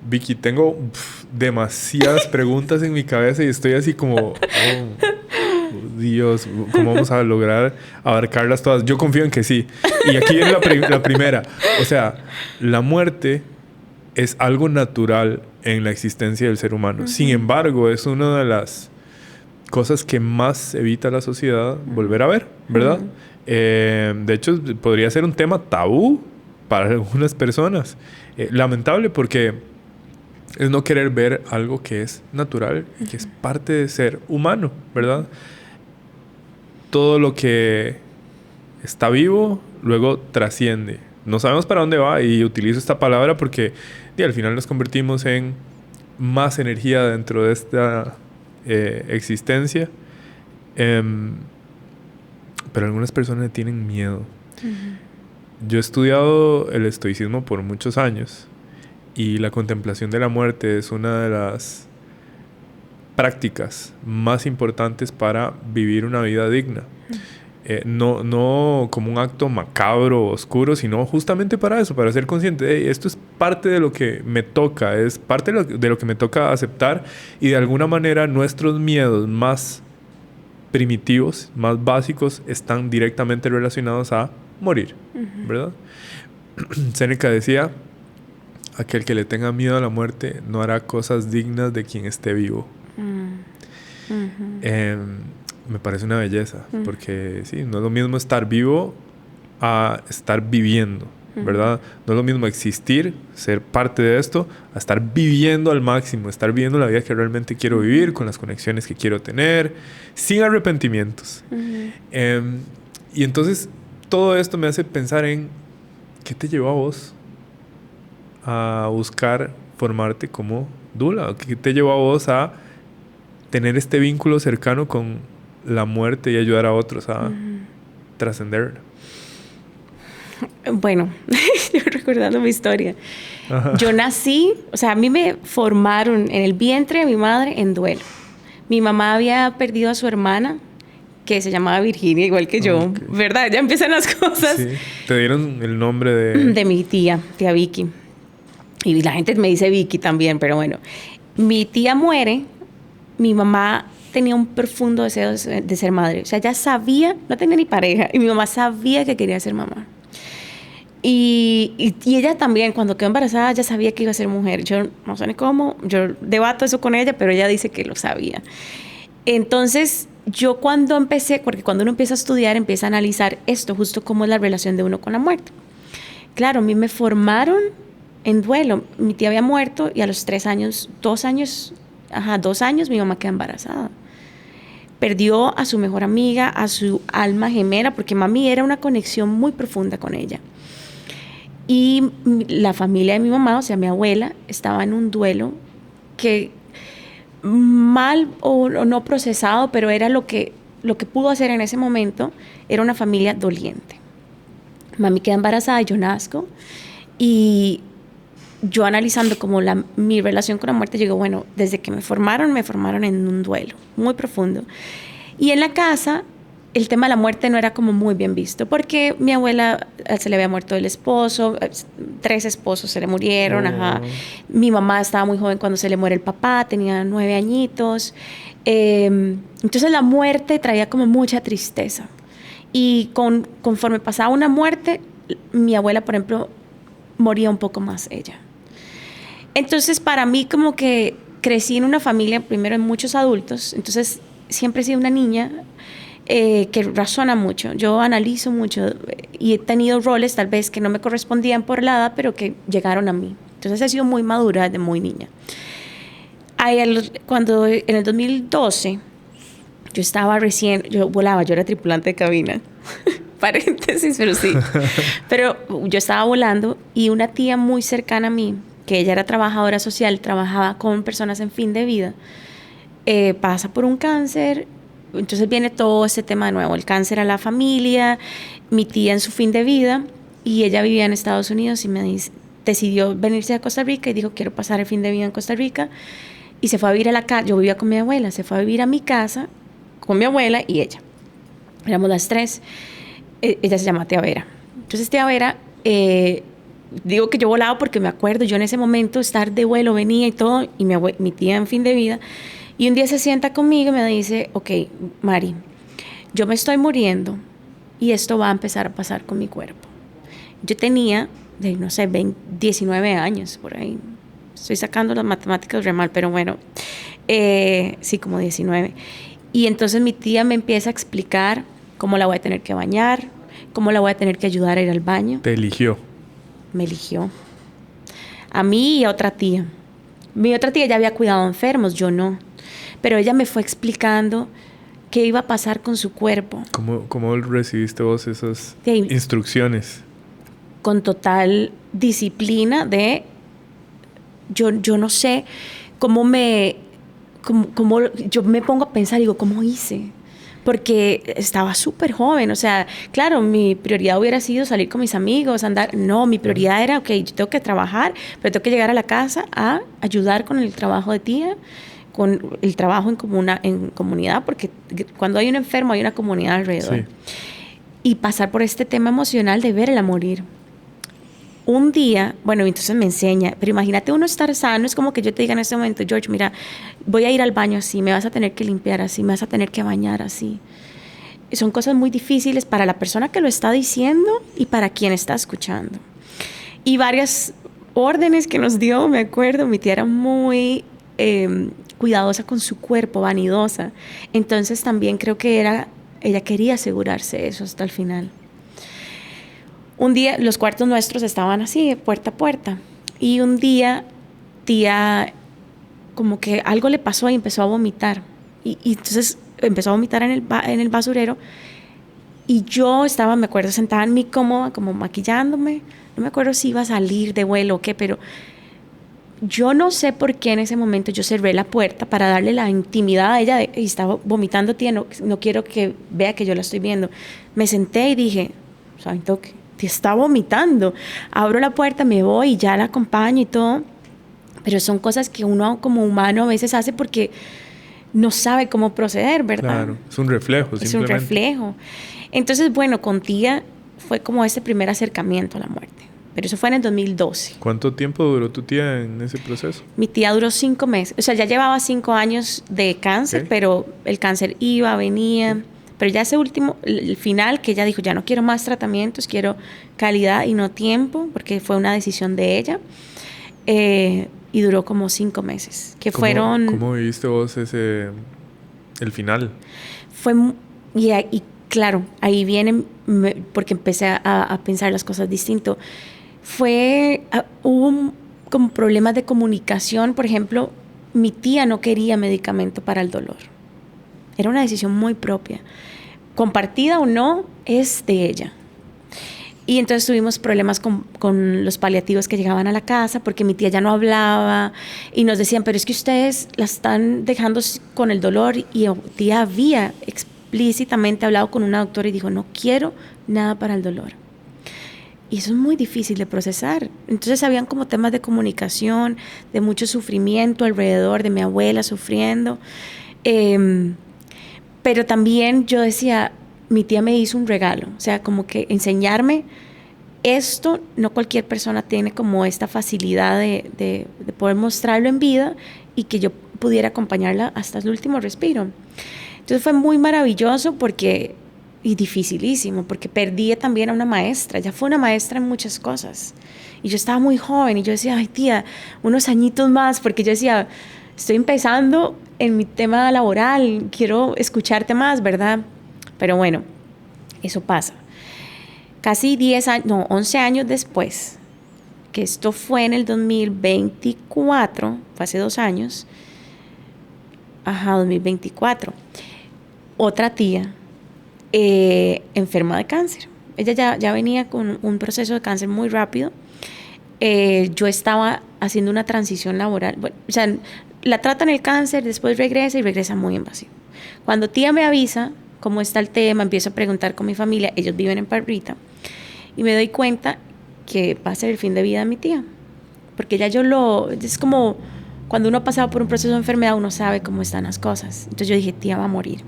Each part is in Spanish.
Vicky, tengo demasiadas preguntas en mi cabeza y estoy así como, oh, Dios, ¿cómo vamos a lograr abarcarlas todas? Yo confío en que sí. Y aquí viene la primera. O sea, la muerte es algo natural en la existencia del ser humano. Sin embargo, es una de las cosas que más evita la sociedad volver a ver, ¿verdad? De hecho, podría ser un tema tabú para algunas personas. Lamentable porque es no querer ver algo que es natural y que es parte de ser humano, ¿verdad? Todo lo que está vivo luego trasciende. No sabemos para dónde va y utilizo esta palabra porque al final nos convertimos en más energía dentro de esta existencia. Pero algunas personas le tienen miedo. Yo he estudiado el estoicismo por muchos años y la contemplación de la muerte es una de las prácticas más importantes para vivir una vida digna. No como un acto macabro o oscuro, sino justamente para eso, para ser consciente de esto es parte de lo que me toca, es parte de lo que me toca aceptar y de alguna manera nuestros miedos más primitivos, más básicos, están directamente relacionados a morir, ¿verdad? Séneca decía, aquel que le tenga miedo a la muerte no hará cosas dignas de quien esté vivo. Me parece una belleza, porque sí, no es lo mismo estar vivo a estar viviendo, ¿verdad? No es lo mismo existir, ser parte de esto, a estar viviendo al máximo, estar viviendo la vida que realmente quiero vivir, con las conexiones que quiero tener, sin arrepentimientos. Y entonces, todo esto me hace pensar en ¿qué te llevó a vos a buscar formarte como dula? ¿Qué te llevó a vos a tener este vínculo cercano con la muerte y ayudar a otros a trascender? Bueno, yo recordando mi historia. Yo nací, o sea, a mí me formaron en el vientre de mi madre en duelo. Mi mamá había perdido a su hermana, que se llamaba Virginia, igual que yo, ¿verdad? Ya empiezan las cosas. Sí. ¿Te dieron el nombre de...? De mi tía Vicky. Y la gente me dice Vicky también, pero bueno. Mi tía muere, mi mamá tenía un profundo deseo de ser madre. O sea, ella sabía, no tenía ni pareja, y mi mamá sabía que quería ser mamá. Y ella también, cuando quedó embarazada, ya sabía que iba a ser mujer. Yo no sé ni cómo, yo debato eso con ella, pero ella dice que lo sabía. Entonces, yo cuando empecé, porque cuando uno empieza a estudiar, empieza a analizar esto, justo cómo es la relación de uno con la muerte. Claro, a mí me formaron en duelo. Mi tía había muerto y a los 2 años, mi mamá quedó embarazada. Perdió a su mejor amiga, a su alma gemela, porque mami era una conexión muy profunda con ella. Y la familia de mi mamá, o sea, mi abuela, estaba en un duelo que mal o no procesado, pero era lo que pudo hacer en ese momento, era una familia doliente. Mami queda embarazada, yo nazco, y yo analizando como mi relación con la muerte, digo, bueno, desde que me formaron en un duelo muy profundo. Y en la casa, el tema de la muerte no era como muy bien visto, porque mi abuela se le había muerto el esposo, 3 esposos se le murieron, Mi mamá estaba muy joven cuando se le muere el papá, tenía 9 añitos. Entonces la muerte traía como mucha tristeza. Y conforme pasaba una muerte, mi abuela, por ejemplo, moría un poco más ella. Entonces, para mí, como que crecí en una familia, primero en muchos adultos, entonces siempre he sido una niña que razona mucho. Yo analizo mucho y he tenido roles tal vez que no me correspondían por la edad, pero que llegaron a mí. Entonces, he sido muy madura desde muy niña. Cuando en el 2012, yo volaba, yo era tripulante de cabina. Paréntesis, pero sí. Pero yo estaba volando y una tía muy cercana a mí, que ella era trabajadora social, trabajaba con personas en fin de vida, pasa por un cáncer. Entonces viene todo ese tema de nuevo, el cáncer a la familia, mi tía en su fin de vida, y ella vivía en Estados Unidos y decidió venirse a Costa Rica y dijo, quiero pasar el fin de vida en Costa Rica, y se fue a vivir a la casa. Yo vivía con mi abuela, se fue a vivir a mi casa con mi abuela y ella. Éramos las 3. Ella se llama Tía Vera. Entonces Tía Vera digo que yo volaba porque me acuerdo, yo en ese momento estar de vuelo, venía y todo, y mi tía en fin de vida, y un día se sienta conmigo y me dice, ok, Mari, yo me estoy muriendo y esto va a empezar a pasar con mi cuerpo. Yo tenía, no sé, 19 años por ahí. Estoy sacando las matemáticas re mal, pero bueno, sí, como 19. Y entonces mi tía me empieza a explicar cómo la voy a tener que bañar, cómo la voy a tener que ayudar a ir al baño. Te eligió. Me eligió. A mí y a otra tía. Mi otra tía ya había cuidado enfermos, yo no. Pero ella me fue explicando qué iba a pasar con su cuerpo. ¿Cómo recibiste vos esas instrucciones? Con total disciplina de... Yo no sé cómo yo me pongo a pensar, digo, ¿cómo hice? Porque estaba súper joven, o sea, claro, mi prioridad hubiera sido salir con mis amigos, andar, no, mi prioridad era, ok, yo tengo que trabajar, pero tengo que llegar a la casa a ayudar con el trabajo de tía, con el trabajo en comunidad, porque cuando hay un enfermo hay una comunidad alrededor. Sí. Y pasar por este tema emocional de verla morir. Un día, bueno, entonces me enseña, pero imagínate uno estar sano, es como que yo te diga en este momento, George, mira, voy a ir al baño así, me vas a tener que limpiar así, me vas a tener que bañar así. Son cosas muy difíciles para la persona que lo está diciendo y para quien está escuchando. Y varias órdenes que nos dio, me acuerdo, mi tía era muy cuidadosa con su cuerpo, vanidosa. Entonces también creo que ella quería asegurarse eso hasta el final. Un día los cuartos nuestros estaban así, puerta a puerta. Y un día, tía, como que algo le pasó y empezó a vomitar. Y entonces empezó a vomitar en el basurero. Y yo estaba, me acuerdo, sentada en mi cómoda, como maquillándome. No me acuerdo si iba a salir de vuelo o qué, pero yo no sé por qué en ese momento yo cerré la puerta para darle la intimidad a ella. Y estaba vomitando, tía, no quiero que vea que yo la estoy viendo. Me senté y dije, ¿saben toque? Está vomitando. Abro la puerta, me voy y ya la acompaño y todo. Pero son cosas que uno como humano a veces hace porque no sabe cómo proceder, ¿verdad? Claro, es un reflejo, simplemente. Es un reflejo. Entonces, bueno, con tía fue como ese primer acercamiento a la muerte. Pero eso fue en el 2012. ¿Cuánto tiempo duró tu tía en ese proceso? Mi tía duró 5 meses. O sea, ya llevaba 5 años de cáncer, pero el cáncer iba, venía... Sí. Pero ya ese último, el final, que ella dijo, ya no quiero más tratamientos, quiero calidad y no tiempo, porque fue una decisión de ella. Y duró como 5 meses. ¿Cómo viviste vos el final? Y claro, ahí viene, porque empecé a pensar las cosas distinto. Hubo como problemas de comunicación. Por ejemplo, mi tía no quería medicamento para el dolor. Era una decisión muy propia. Compartida o no, es de ella. Y entonces tuvimos problemas con los paliativos que llegaban a la casa porque mi tía ya no hablaba y nos decían, pero es que ustedes la están dejando con el dolor. Y tía había explícitamente hablado con una doctora y dijo, no quiero nada para el dolor. Y eso es muy difícil de procesar. Entonces habían como temas de comunicación, de mucho sufrimiento alrededor, de mi abuela sufriendo. Pero también yo decía, mi tía me hizo un regalo, o sea, como que enseñarme esto, no cualquier persona tiene como esta facilidad de poder mostrarlo en vida y que yo pudiera acompañarla hasta el último respiro. Entonces fue muy maravilloso y dificilísimo, porque perdí también a una maestra, ella fue una maestra en muchas cosas. Y yo estaba muy joven y yo decía, ay tía, unos añitos más, porque yo decía, estoy empezando en mi tema laboral, quiero escucharte más, ¿verdad? Pero bueno, eso pasa. Casi 11 años después, que esto fue en el 2024, fue hace 2 años, 2024, otra tía enferma de cáncer. Ella ya venía con un proceso de cáncer muy rápido. Yo estaba haciendo una transición laboral. Bueno, o sea, la tratan el cáncer, después regresa y regresa muy invasivo. Cuando tía me avisa cómo está el tema, empiezo a preguntar con mi familia, ellos viven en Parrita, y me doy cuenta que va a ser el fin de vida de mi tía. Porque ya es como cuando uno ha pasado por un proceso de enfermedad, uno sabe cómo están las cosas. Entonces yo dije, tía va a morir.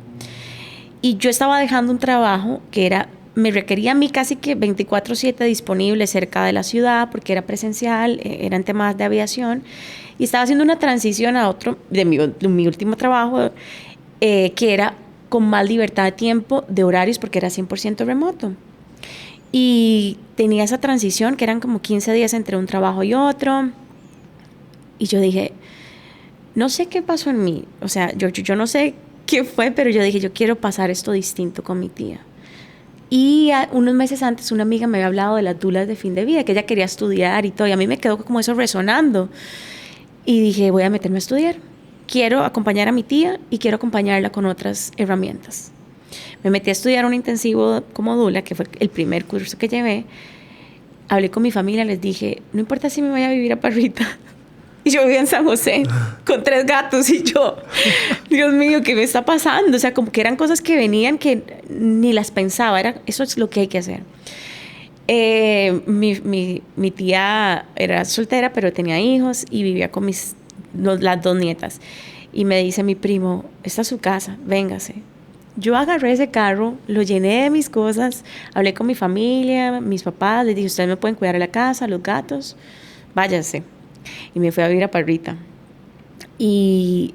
Y yo estaba dejando un trabajo que era me requería a mí casi que 24/7 disponible cerca de la ciudad porque era presencial, eran temas de aviación y estaba haciendo una transición a otro, de mi último trabajo, que era con más libertad de tiempo, de horarios, porque era 100% remoto. Y tenía esa transición que eran como 15 días entre un trabajo y otro. Y yo dije, no sé qué pasó en mí. O sea, yo no sé qué fue, pero yo dije, yo quiero pasar esto distinto con mi tía. Y unos meses antes una amiga me había hablado de las dulas de fin de vida, que ella quería estudiar y todo. Y a mí me quedó como eso resonando. Y dije, voy a meterme a estudiar. Quiero acompañar a mi tía y quiero acompañarla con otras herramientas. Me metí a estudiar un intensivo como dula, que fue el primer curso que llevé. Hablé con mi familia, les dije, no importa si me voy a vivir a Parrita. Y yo vivía en San José con 3 gatos y yo, Dios mío, ¿qué me está pasando? O sea, como que eran cosas que venían que ni las pensaba. Eso es lo que hay que hacer. Mi tía era soltera, pero tenía hijos y vivía con las 2 nietas. Y me dice mi primo, esta es su casa, véngase. Yo agarré ese carro, lo llené de mis cosas, hablé con mi familia, mis papás, les dije, ustedes me pueden cuidar de la casa, los gatos, váyanse. Y me fui a vivir a Parrita. Y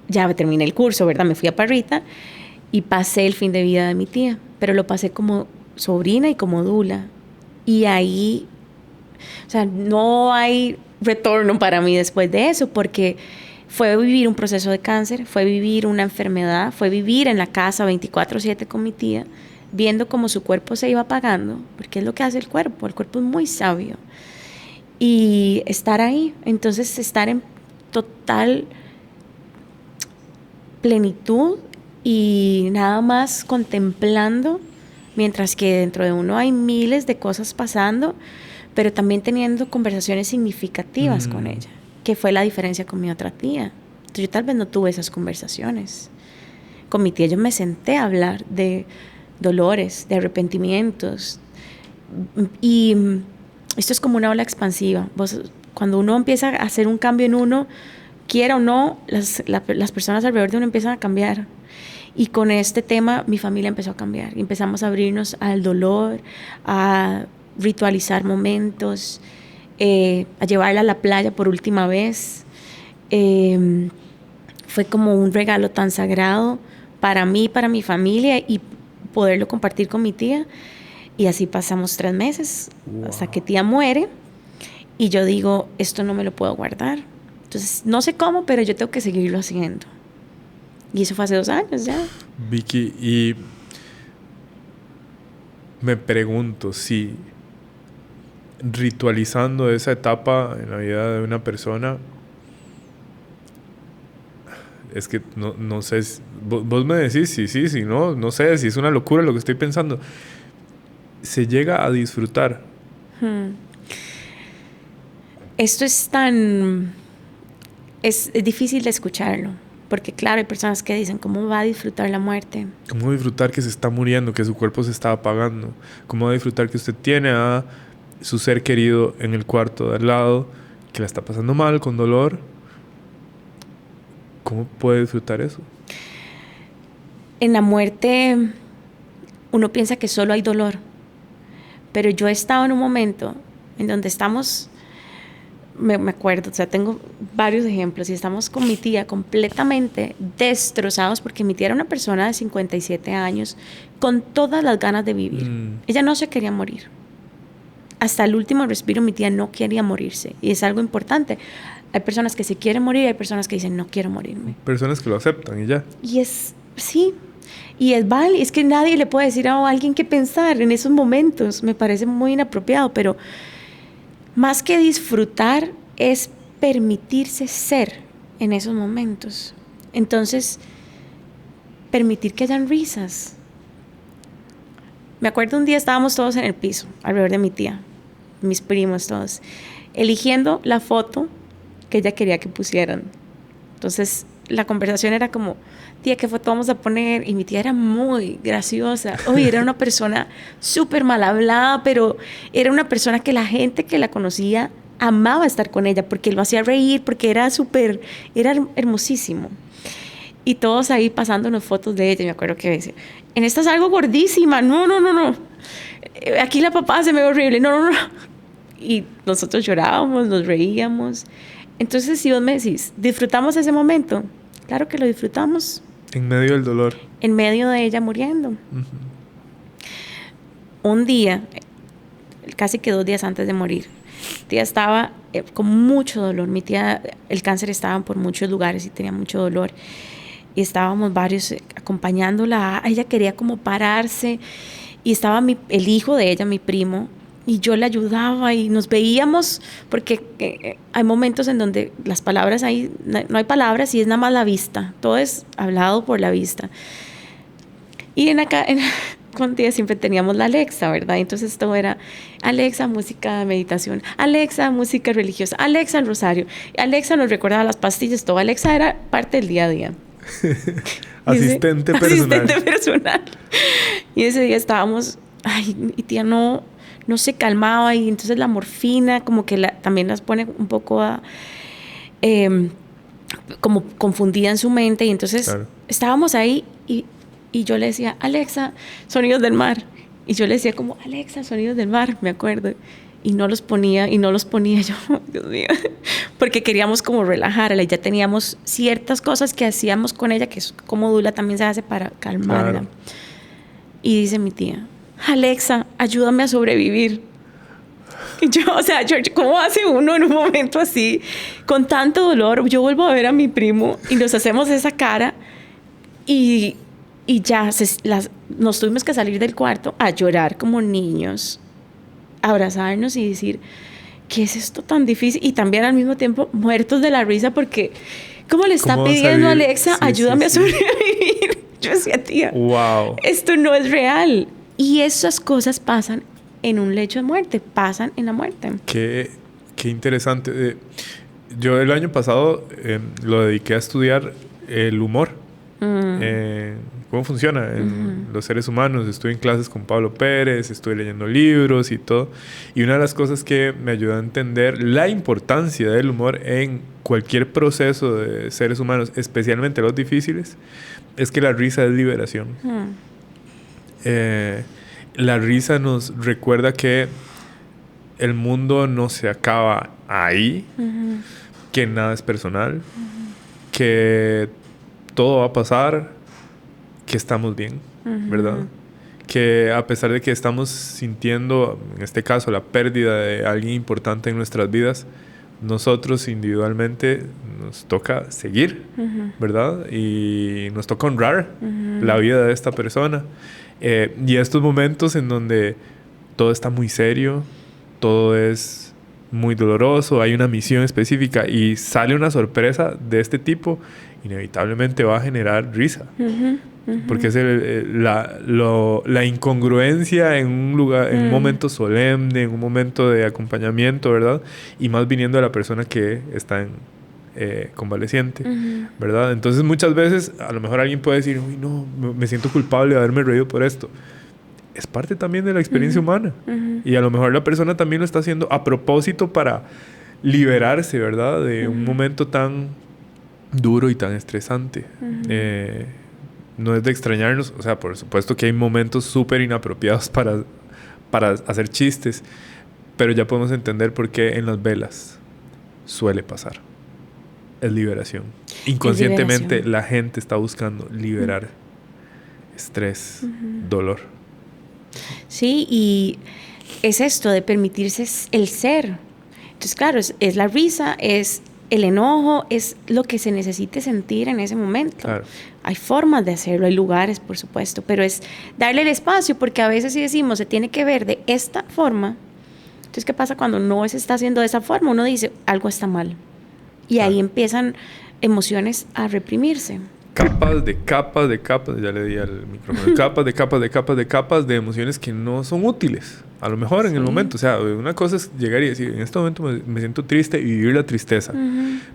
ya terminé el curso, ¿verdad? Me fui a Parrita y pasé el fin de vida de mi tía, pero lo pasé como sobrina y como dula. Y ahí, o sea, no hay retorno para mí después de eso, porque fue vivir un proceso de cáncer, fue vivir una enfermedad, fue vivir en la casa 24/7 con mi tía, viendo cómo su cuerpo se iba apagando, porque es lo que hace el cuerpo es muy sabio. Y estar ahí, entonces estar en total plenitud y nada más contemplando, mientras que dentro de uno hay miles de cosas pasando, pero también teniendo conversaciones significativas con ella, que fue la diferencia con mi otra tía. Entonces, yo tal vez no tuve esas conversaciones. Con mi tía yo me senté a hablar de dolores, de arrepentimientos, y esto es como una ola expansiva. Cuando uno empieza a hacer un cambio en uno, quiera o no, las personas alrededor de uno empiezan a cambiar. Y con este tema mi familia empezó a cambiar. Empezamos a abrirnos al dolor, a ritualizar momentos, a llevarla a la playa por última vez. Fue como un regalo tan sagrado para mí, para mi familia, y poderlo compartir con mi tía. Y así pasamos 3 meses, wow, hasta que tía muere. Y yo digo, esto no me lo puedo guardar. Entonces, no sé cómo, pero yo tengo que seguirlo haciendo. Y eso fue hace 2 años ya. Vicky, y me pregunto si ritualizando esa etapa en la vida de una persona, es que no sé, vos me decís sí, no sé si es una locura lo que estoy pensando. Se llega a disfrutar. Esto es tan... Es difícil de escucharlo, porque claro, hay personas que dicen, ¿cómo va a disfrutar la muerte? ¿Cómo disfrutar que se está muriendo, que su cuerpo se está apagando? ¿Cómo va a disfrutar que usted tiene a su ser querido en el cuarto de al lado, que la está pasando mal, con dolor? ¿Cómo puede disfrutar eso? En la muerte uno piensa que solo hay dolor. Pero yo he estado en un momento en donde estamos, me acuerdo, o sea, tengo varios ejemplos, y estamos con mi tía completamente destrozados, porque mi tía era una persona de 57 años con todas las ganas de vivir. Ella no se quería morir. Hasta el último respiro mi tía no quería morirse, y es algo importante. Hay personas que se quieren morir, hay personas que dicen, no quiero morirme. Personas que lo aceptan y ya. Y sí. Y es que nadie le puede decir a alguien qué pensar en esos momentos. Me parece muy inapropiado, pero más que disfrutar es permitirse ser en esos momentos. Entonces, permitir que hayan risas. Me acuerdo un día estábamos todos en el piso, alrededor de mi tía, mis primos todos, eligiendo la foto que ella quería que pusieran. Entonces, la conversación era como, tía, ¿qué foto vamos a poner? Y mi tía era muy graciosa. Era una persona súper mal hablada, pero era una persona que la gente que la conocía amaba estar con ella, porque lo hacía reír, porque era hermosísimo. Y todos ahí pasándonos fotos de ella. Me acuerdo que decía, en esta salgo gordísima. No, no, no, no. Aquí la papá se me ve horrible. No, no, no. Y nosotros llorábamos, nos reíamos. Entonces, si vos me decís, ¿disfrutamos ese momento? Claro que lo disfrutamos. En medio del dolor. En medio de ella muriendo. Un día, casi que 2 días antes de morir, mi tía estaba con mucho dolor. Mi tía, el cáncer estaba por muchos lugares y tenía mucho dolor. Y estábamos varios acompañándola. Ella quería como pararse. Y estaba el hijo de ella, mi primo, y yo le ayudaba y nos veíamos, porque hay momentos en donde las palabras ahí, no hay palabras y es nada más la vista. Todo es hablado por la vista. Y con tía siempre teníamos la Alexa, ¿verdad? Entonces todo era Alexa, música de meditación, Alexa, música religiosa, Alexa, el rosario, Alexa nos recordaba las pastillas, todo. Alexa era parte del día a día. Asistente personal. Y ese día estábamos, ay, mi tía no se calmaba, y entonces la morfina como que también las pone un poco como confundida en su mente. Y entonces claro, estábamos ahí y yo le decía, Alexa, sonidos del mar. Y yo le decía como, Alexa, sonidos del mar, me acuerdo. Y no los ponía yo, Dios mío, porque queríamos como relajarla. Ya teníamos ciertas cosas que hacíamos con ella, que es como Dula también se hace para calmarla. Claro. Y dice mi tía, Alexa, ayúdame a sobrevivir. Y yo, o sea, ¿cómo hace uno en un momento así, con tanto dolor? Yo vuelvo a ver a mi primo y nos hacemos esa cara y ya nos tuvimos que salir del cuarto a llorar como niños, abrazarnos y decir, ¿qué es esto tan difícil? Y también al mismo tiempo muertos de la risa porque ¿cómo le está pidiendo a Alexa, sí, ayúdame a sobrevivir? Yo decía, tía, wow, esto no es real. Y esas cosas pasan en un lecho de muerte, pasan en la muerte. Qué interesante. Yo el año pasado lo dediqué a estudiar el humor. Cómo funciona en los seres humanos. Estuve en clases con Pablo Pérez, estuve leyendo libros y todo. Y una de las cosas que me ayudó a entender la importancia del humor en cualquier proceso de seres humanos, especialmente los difíciles, es que la risa es liberación. La risa nos recuerda que el mundo no se acaba ahí, que nada es personal, que todo va a pasar, que estamos bien, ¿verdad? Que a pesar de que estamos sintiendo, en este caso, la pérdida de alguien importante en nuestras vidas, nosotros individualmente nos toca seguir, ¿verdad? Y nos toca honrar la vida de esta persona. Y estos momentos en donde todo está muy serio, todo es muy doloroso, hay una misión específica y sale una sorpresa de este tipo, inevitablemente va a generar risa. Porque es la incongruencia en un lugar, en un momento solemne, en un momento de acompañamiento, ¿verdad? Y más viniendo de la persona que está convaleciente, ¿verdad? Entonces muchas veces a lo mejor alguien puede decir, uy, no, me siento culpable de haberme reído por esto. Es parte también de la experiencia humana. Y a lo mejor la persona también lo está haciendo a propósito para liberarse, ¿verdad? De un momento tan duro y tan estresante. No es de extrañarnos, o sea, por supuesto que hay momentos súper inapropiados para hacer chistes, pero ya podemos entender por qué en las velas suele pasar. Es liberación. Inconscientemente la gente está buscando liberar estrés, dolor. Sí, y es esto de permitirse el ser. Entonces, claro, es la risa, es el enojo, es lo que se necesite sentir en ese momento. Claro. Hay formas de hacerlo, hay lugares, por supuesto, pero es darle el espacio, porque a veces si decimos se tiene que ver de esta forma, entonces ¿qué pasa cuando no se está haciendo de esa forma? Uno dice, algo está mal. Y ahí empiezan emociones a reprimirse. Capas de capas de capas, ya le di al micrófono, capas de capas de capas de capas de emociones que no son útiles, a lo mejor en el momento. O sea, una cosa es llegar y decir, en este momento me siento triste y vivir la tristeza.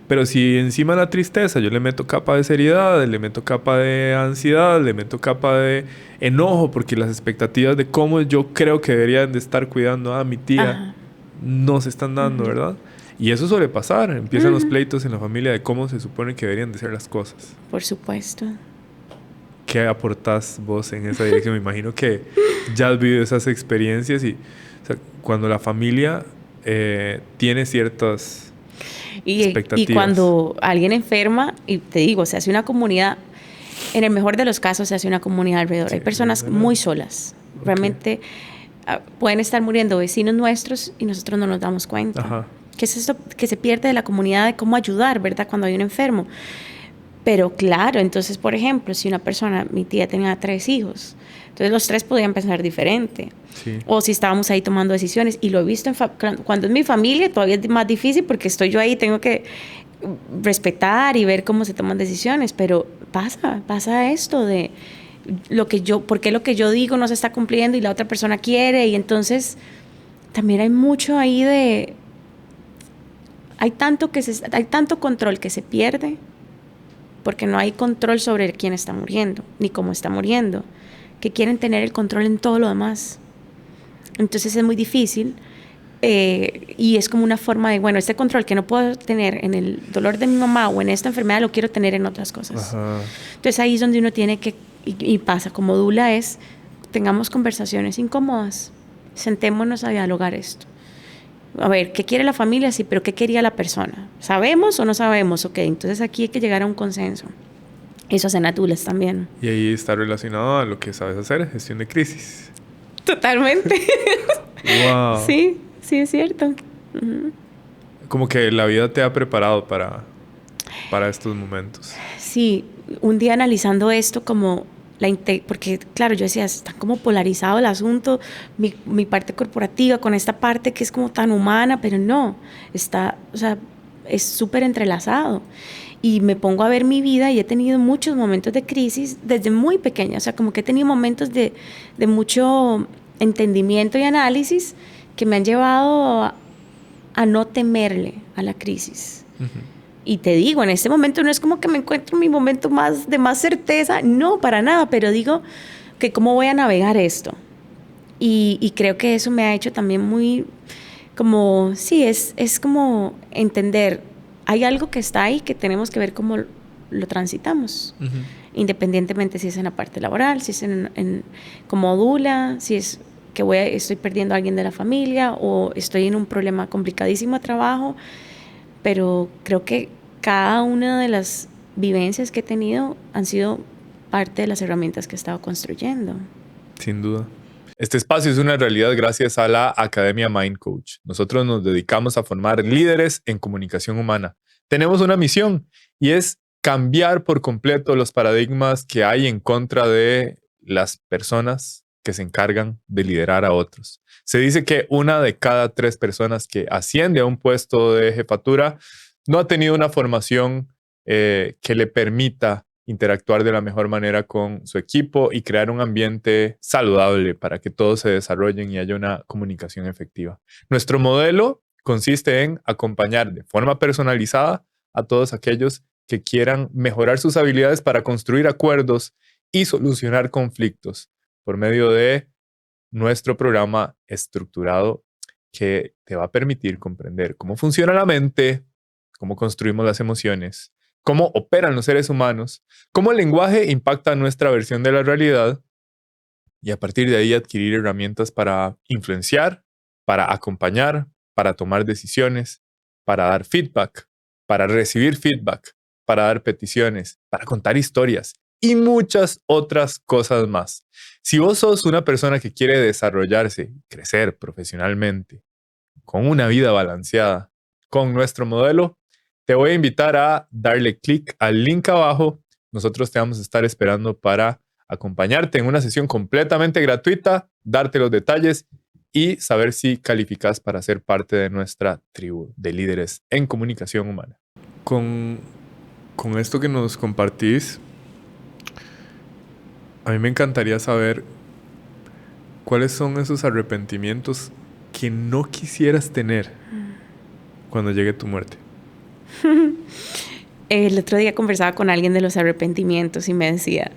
Pero si encima de la tristeza yo le meto capa de seriedad, le meto capa de ansiedad, le meto capa de enojo, porque las expectativas de cómo yo creo que deberían de estar cuidando a mi tía no se están dando, ¿verdad? Y eso suele pasar. Empiezan los pleitos en la familia de cómo se supone que deberían de ser las cosas. Por supuesto. ¿Qué aportás vos en esa dirección? Me imagino que ya has vivido esas experiencias y o sea, cuando la familia tiene ciertas expectativas. Y cuando alguien enferma, y te digo, se hace una comunidad, en el mejor de los casos se hace una comunidad alrededor. Sí, hay personas muy solas. Okay. Realmente pueden estar muriendo vecinos nuestros y nosotros no nos damos cuenta. Ajá. ¿Qué es esto que se pierde de la comunidad de cómo ayudar, verdad? Cuando hay un enfermo. Pero claro, entonces, por ejemplo, si una persona, mi tía tenía 3 hijos, entonces los 3 podían pensar diferente. Sí. O si estábamos ahí tomando decisiones. Y lo he visto cuando es mi familia, todavía es más difícil porque estoy yo ahí, tengo que respetar y ver cómo se toman decisiones. Pero pasa esto de por qué lo que yo digo no se está cumpliendo y la otra persona quiere. Y entonces también hay mucho ahí de... Hay tanto control que se pierde porque no hay control sobre quién está muriendo ni cómo está muriendo, que quieren tener el control en todo lo demás. Entonces es muy difícil y es como una forma de, bueno, este control que no puedo tener en el dolor de mi mamá o en esta enfermedad lo quiero tener en otras cosas. Ajá. Entonces ahí es donde uno tiene que, y pasa como dula tengamos conversaciones incómodas, sentémonos a dialogar esto. A ver, ¿qué quiere la familia? Sí, pero ¿qué quería la persona? ¿Sabemos o no sabemos? Ok, entonces aquí hay que llegar a un consenso. Eso hacen las dulas también. Y ahí está relacionado a lo que sabes hacer, gestión de crisis. Totalmente. Wow. Sí, es cierto. Uh-huh. Como que la vida te ha preparado para estos momentos. Sí, un día analizando esto como... porque claro, yo decía, está como polarizado el asunto, mi parte corporativa con esta parte que es como tan humana, pero no, es súper entrelazado. Y me pongo a ver mi vida y he tenido muchos momentos de crisis desde muy pequeña, o sea, como que he tenido momentos de mucho entendimiento y análisis que me han llevado a no temerle a la crisis. Uh-huh. Y te digo, en este momento no es como que me encuentro en mi momento de más certeza, no, para nada, pero digo que cómo voy a navegar esto. Y creo que eso me ha hecho también muy, como, sí, es como entender, hay algo que está ahí que tenemos que ver cómo lo transitamos, uh-huh. Independientemente si es en la parte laboral, si es como dula, si es que estoy perdiendo a alguien de la familia o estoy en un problema complicadísimo de trabajo. Pero creo que cada una de las vivencias que he tenido han sido parte de las herramientas que he estado construyendo. Sin duda. Este espacio es una realidad gracias a la Academia Mind Coach. Nosotros nos dedicamos a formar líderes en comunicación humana. Tenemos una misión y es cambiar por completo los paradigmas que hay en contra de las personas que se encargan de liderar a otros. Se dice que 1 de cada 3 personas que asciende a un puesto de jefatura no ha tenido una formación que le permita interactuar de la mejor manera con su equipo y crear un ambiente saludable para que todos se desarrollen y haya una comunicación efectiva. Nuestro modelo consiste en acompañar de forma personalizada a todos aquellos que quieran mejorar sus habilidades para construir acuerdos y solucionar conflictos por medio de nuestro programa estructurado que te va a permitir comprender cómo funciona la mente, cómo construimos las emociones, cómo operan los seres humanos, cómo el lenguaje impacta nuestra versión de la realidad y a partir de ahí adquirir herramientas para influenciar, para acompañar, para tomar decisiones, para dar feedback, para recibir feedback, para dar peticiones, para contar historias y muchas otras cosas más. Si vos sos una persona que quiere desarrollarse, crecer profesionalmente, con una vida balanceada, con nuestro modelo, te voy a invitar a darle clic al link abajo. Nosotros te vamos a estar esperando para acompañarte en una sesión completamente gratuita, darte los detalles y saber si calificas para ser parte de nuestra tribu de líderes en comunicación humana. Con esto que nos compartís, a mí me encantaría saber cuáles son esos arrepentimientos que no quisieras tener cuando llegue tu muerte. El otro día conversaba con alguien de los arrepentimientos y me decía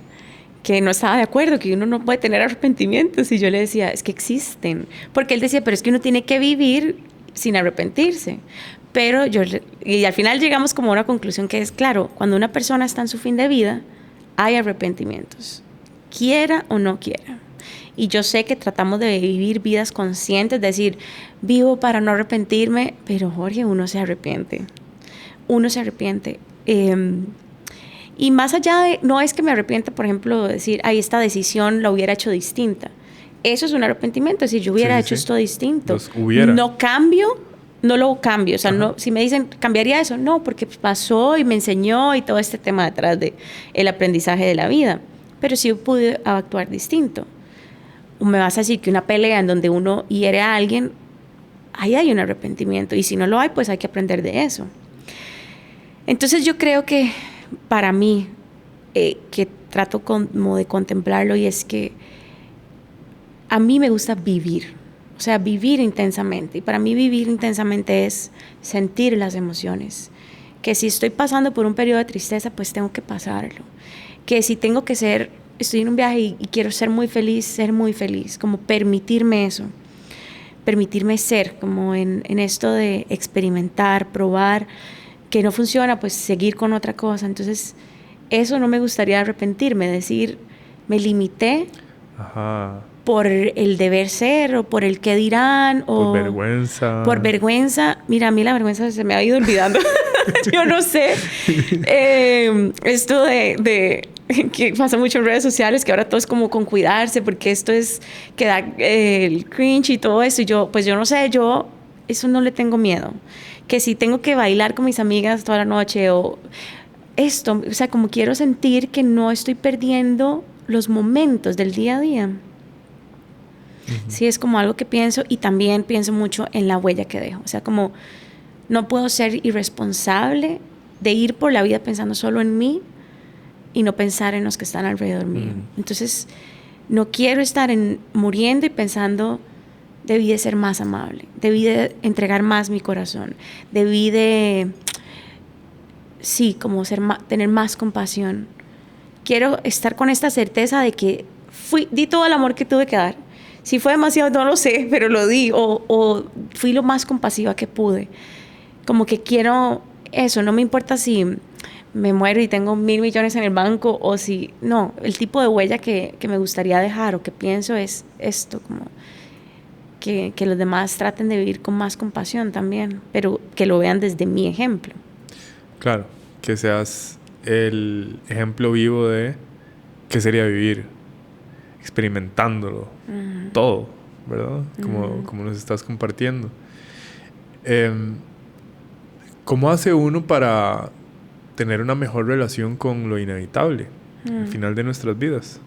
que no estaba de acuerdo, que uno no puede tener arrepentimientos. Y yo le decía, es que existen. Porque él decía, pero es que uno tiene que vivir sin arrepentirse. Pero y al final llegamos como a una conclusión que es, claro, cuando una persona está en su fin de vida, hay arrepentimientos, quiera o no quiera. Y yo sé que tratamos de vivir vidas conscientes, decir, vivo para no arrepentirme, pero Jorge, uno se arrepiente. Uno se arrepiente. Y más allá de, no es que me arrepienta, por ejemplo, decir, ay, esta decisión la hubiera hecho distinta. Eso es un arrepentimiento, es decir, yo hubiera hecho esto distinto. No cambio, no lo cambio. O sea, no, si me dicen, ¿cambiaría eso? No, porque pasó y me enseñó y todo este tema detrás del aprendizaje de la vida. Pero sí pude actuar distinto. Me vas a decir que una pelea en donde uno hiere a alguien, ahí hay un arrepentimiento. Y si no lo hay, pues hay que aprender de eso. Entonces yo creo que para mí, que trato como de contemplarlo, y es que a mí me gusta vivir, o sea, vivir intensamente. Y para mí vivir intensamente es sentir las emociones. Que si estoy pasando por un periodo de tristeza, pues tengo que pasarlo. Que si tengo que estoy en un viaje y quiero ser muy feliz, como permitirme eso. Permitirme ser, como en esto de experimentar, probar, que no funciona, pues seguir con otra cosa. Entonces, eso no me gustaría arrepentirme, decir, me limité. Ajá. Por el deber ser o por el qué dirán o por vergüenza. Por vergüenza. Mira, a mí la vergüenza se me ha ido olvidando. Yo no sé. Esto de que pasa mucho en redes sociales, que ahora todo es como con cuidarse, porque esto es que da el cringe y todo eso. Y yo no sé, yo eso no le tengo miedo. Que si tengo que bailar con mis amigas toda la noche o esto, o sea, como quiero sentir que no estoy perdiendo los momentos del día a día. Sí, es como algo que pienso, y también pienso mucho en la huella que dejo. O sea, como no puedo ser irresponsable de ir por la vida pensando solo en mí y no pensar en los que están alrededor mío. Entonces, no quiero estar muriendo y pensando, debí de ser más amable, debí de entregar más mi corazón, debí de, sí, como tener más compasión. Quiero estar con esta certeza de que di todo el amor que tuve que dar. Si fue demasiado, no lo sé, pero lo di. O fui lo más compasiva que pude. Como que quiero eso. No me importa si me muero y tengo 1,000 millones en el banco o si... No, el tipo de huella que me gustaría dejar o que pienso es esto, como que los demás traten de vivir con más compasión también, pero que lo vean desde mi ejemplo. Claro, que seas el ejemplo vivo de qué sería vivir experimentándolo todo, ¿verdad? Como nos estás compartiendo. ¿Cómo hace uno para tener una mejor relación con lo inevitable al final de nuestras vidas?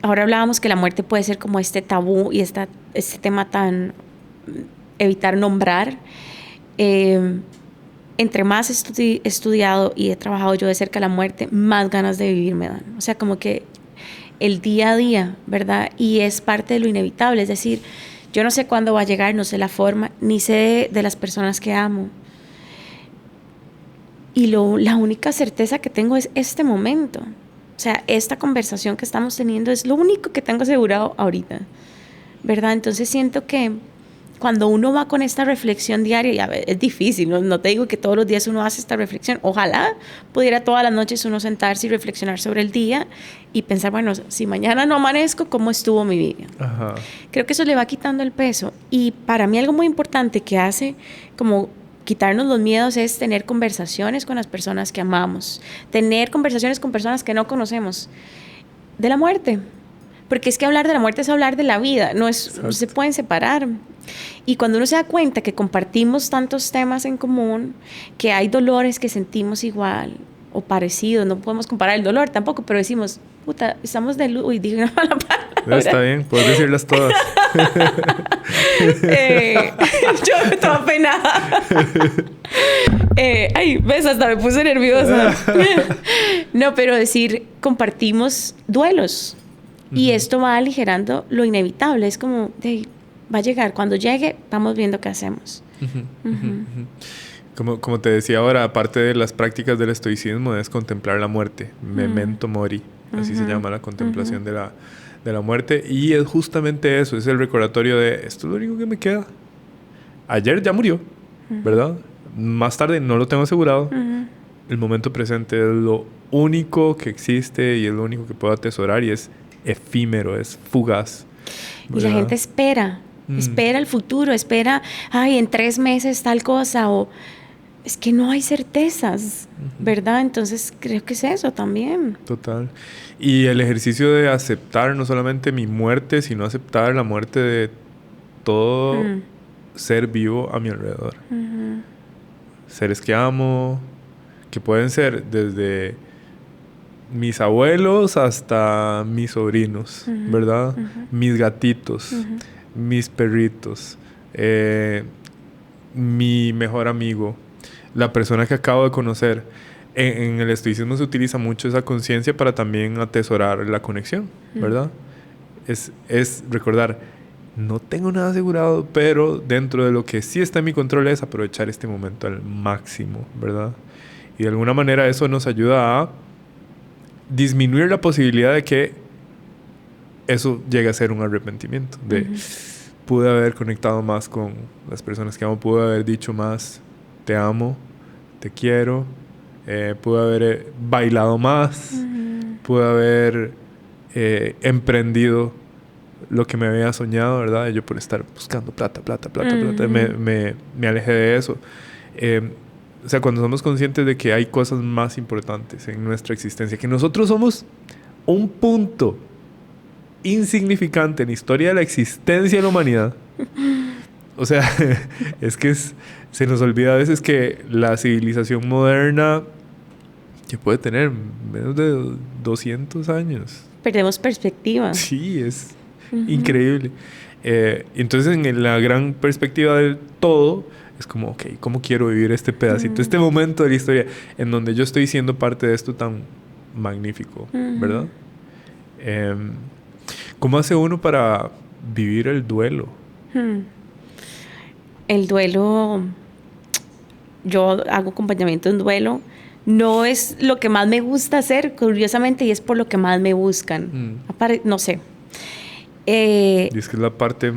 Ahora hablábamos que la muerte puede ser como este tabú y este tema tan evitar nombrar. Entre más he estudiado y he trabajado yo de cerca la muerte, más ganas de vivir me dan. O sea, como que el día a día, ¿verdad? Y es parte de lo inevitable, es decir, yo no sé cuándo va a llegar, no sé la forma, ni sé de las personas que amo. Y la única certeza que tengo es este momento. O sea, esta conversación que estamos teniendo es lo único que tengo asegurado ahorita, ¿verdad? Entonces siento que cuando uno va con esta reflexión diaria, y a ver, es difícil, no te digo que todos los días uno hace esta reflexión, ojalá pudiera todas las noches uno sentarse y reflexionar sobre el día y pensar, bueno, si mañana no amanezco, ¿cómo estuvo mi vida? Ajá. Creo que eso le va quitando el peso. Y para mí algo muy importante que hace como quitarnos los miedos es tener conversaciones con las personas que amamos, tener conversaciones con personas que no conocemos de la muerte. Porque es que hablar de la muerte es hablar de la vida, no se pueden separar. Y cuando uno se da cuenta que compartimos tantos temas en común, que hay dolores que sentimos igual o parecidos, no podemos comparar el dolor tampoco, pero decimos, puta, estamos de luz. Uy, dije una mala palabra. Está bien, puedes decirlas todas. Yo me tomo penada. Ay, ves, hasta me puse nerviosa. No, pero decir, compartimos duelos. Y esto va aligerando lo inevitable. Es como, va a llegar. Cuando llegue, vamos viendo qué hacemos. Como te decía ahora, aparte de las prácticas del estoicismo, es contemplar la muerte. Memento mori. Así se llama la contemplación de la muerte. Y es justamente eso. Es el recordatorio de, esto es lo único que me queda. Ayer ya murió. ¿verdad? Más tarde no lo tengo asegurado. El momento presente es lo único que existe y es lo único que puedo atesorar y es efímero, es fugaz. Y la gente espera el futuro, espera, ay, en 3 meses tal cosa, o es que no hay certezas, ¿verdad? Entonces creo que es eso también. Total. Y el ejercicio de aceptar no solamente mi muerte, sino aceptar la muerte de todo ser vivo a mi alrededor. Seres que amo, que pueden ser desde mis abuelos hasta mis sobrinos, ¿verdad? Mis gatitos, mis perritos, mi mejor amigo, la persona que acabo de conocer. En el estoicismo se utiliza mucho esa conciencia para también atesorar la conexión, ¿verdad? Es recordar, no tengo nada asegurado, pero dentro de lo que sí está en mi control es aprovechar este momento al máximo, ¿verdad? Y de alguna manera eso nos ayuda a disminuir la posibilidad de que eso llegue a ser un arrepentimiento. De pude haber conectado más con las personas que amo, pude haber dicho más, te amo, te quiero, pude haber bailado más, pude haber emprendido lo que me había soñado, ¿verdad? Yo por estar buscando plata, me alejé de eso. O sea, cuando somos conscientes de que hay cosas más importantes en nuestra existencia, que nosotros somos un punto insignificante en la historia de la existencia de la humanidad. O sea, es que se nos olvida a veces que la civilización moderna, que puede tener menos de 200 años. Perdemos perspectiva. Sí, es increíble. Entonces, en la gran perspectiva del todo, es como, ok, ¿cómo quiero vivir este pedacito, este momento de la historia en donde yo estoy siendo parte de esto tan magnífico, ¿verdad? ¿Cómo hace uno para vivir el duelo? El duelo, yo hago acompañamiento en duelo. No es lo que más me gusta hacer, curiosamente, y es por lo que más me buscan. No sé. Y es que es la parte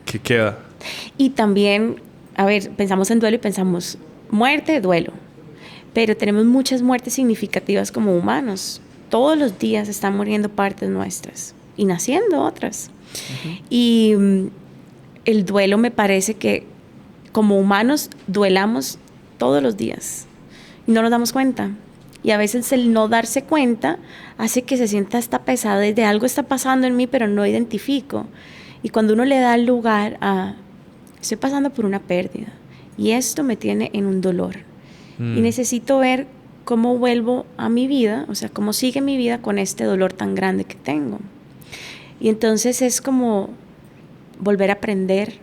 que queda. Y también, a ver, pensamos en duelo y pensamos muerte, duelo. Pero tenemos muchas muertes significativas como humanos. Todos los días están muriendo partes nuestras y naciendo otras. Y el duelo, me parece que como humanos duelamos todos los días y no nos damos cuenta. Y a veces el no darse cuenta hace que se sienta esta pesadez de algo está pasando en mí, pero no identifico. Y cuando uno le da lugar a, estoy pasando por una pérdida y esto me tiene en un dolor. Y necesito ver cómo vuelvo a mi vida, o sea, cómo sigue mi vida con este dolor tan grande que tengo. Y entonces es como volver a aprender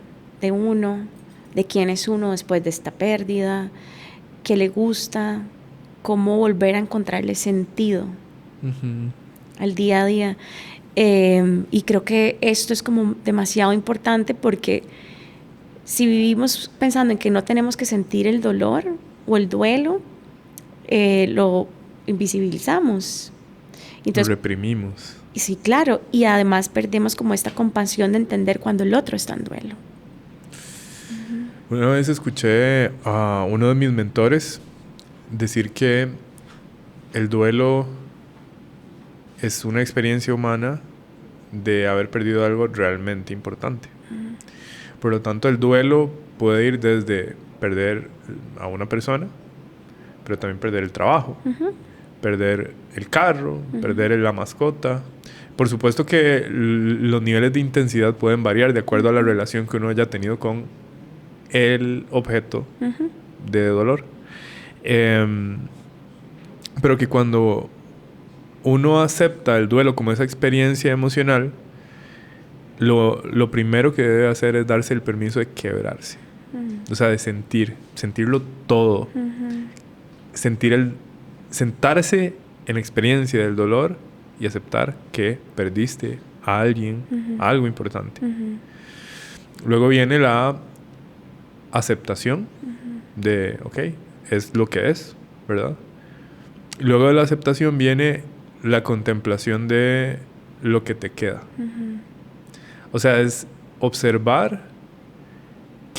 de uno, de quién es uno después de esta pérdida, qué le gusta, cómo volver a encontrarle sentido al día a día. Y creo que esto es como demasiado importante porque si vivimos pensando en que no tenemos que sentir el dolor o el duelo, lo invisibilizamos. Entonces, lo reprimimos. Sí, claro. Y además perdemos como esta compasión de entender cuando el otro está en duelo. Una vez escuché a uno de mis mentores decir que el duelo es una experiencia humana de haber perdido algo realmente importante. Por lo tanto, el duelo puede ir desde perder a una persona, pero también perder el trabajo, perder el carro, perder la mascota. Por supuesto que los niveles de intensidad pueden variar de acuerdo a la relación que uno haya tenido con el objeto de dolor. Pero que cuando uno acepta el duelo como esa experiencia emocional, lo primero que debe hacer es darse el permiso de quebrarse. O sea, de sentirlo todo. Sentarse en la experiencia del dolor y aceptar que perdiste a alguien, algo importante. Luego viene la aceptación de, ok, es lo que es, ¿verdad? Luego de la aceptación viene la contemplación de lo que te queda. O sea, es observar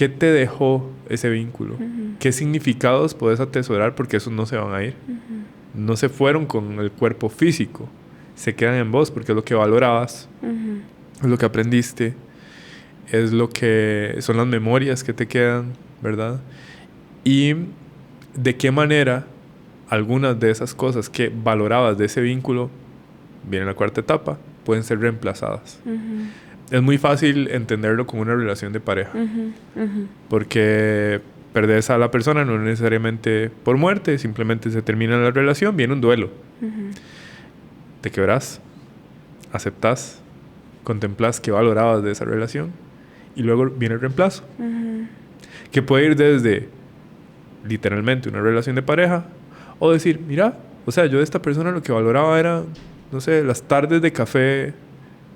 ¿qué te dejó ese vínculo? ¿Qué significados puedes atesorar? Porque esos no se van a ir. No se fueron con el cuerpo físico. Se quedan en vos porque es lo que valorabas, es lo que aprendiste, es lo que son las memorias que te quedan, ¿verdad? Y de qué manera algunas de esas cosas que valorabas de ese vínculo, viene la cuarta etapa, pueden ser reemplazadas. Es muy fácil entenderlo como una relación de pareja, porque perdés a la persona no necesariamente por muerte, simplemente se termina la relación, viene un duelo. Te quebrás, aceptás, contemplás qué valorabas de esa relación y luego viene el reemplazo. Que puede ir desde literalmente una relación de pareja o decir, mira, o sea, yo de esta persona lo que valoraba era, no sé, las tardes de café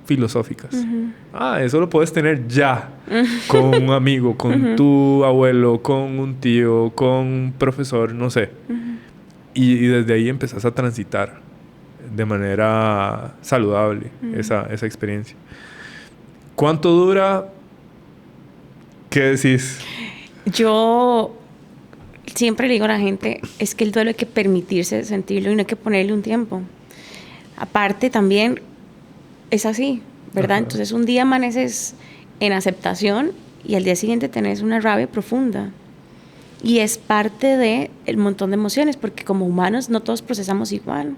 filosóficas. Eso lo puedes tener ya con un amigo, con tu abuelo, con un tío, con un profesor, no sé. Y desde ahí empezás a transitar de manera saludable esa experiencia. ¿Cuánto dura? ¿Qué decís? Yo siempre le digo a la gente, es que el duelo hay que permitirse sentirlo y no hay que ponerle un tiempo. Aparte también es así, ¿verdad? Entonces un día amaneces en aceptación y al día siguiente tenés una rabia profunda. Y es parte del montón de emociones, porque como humanos no todos procesamos igual.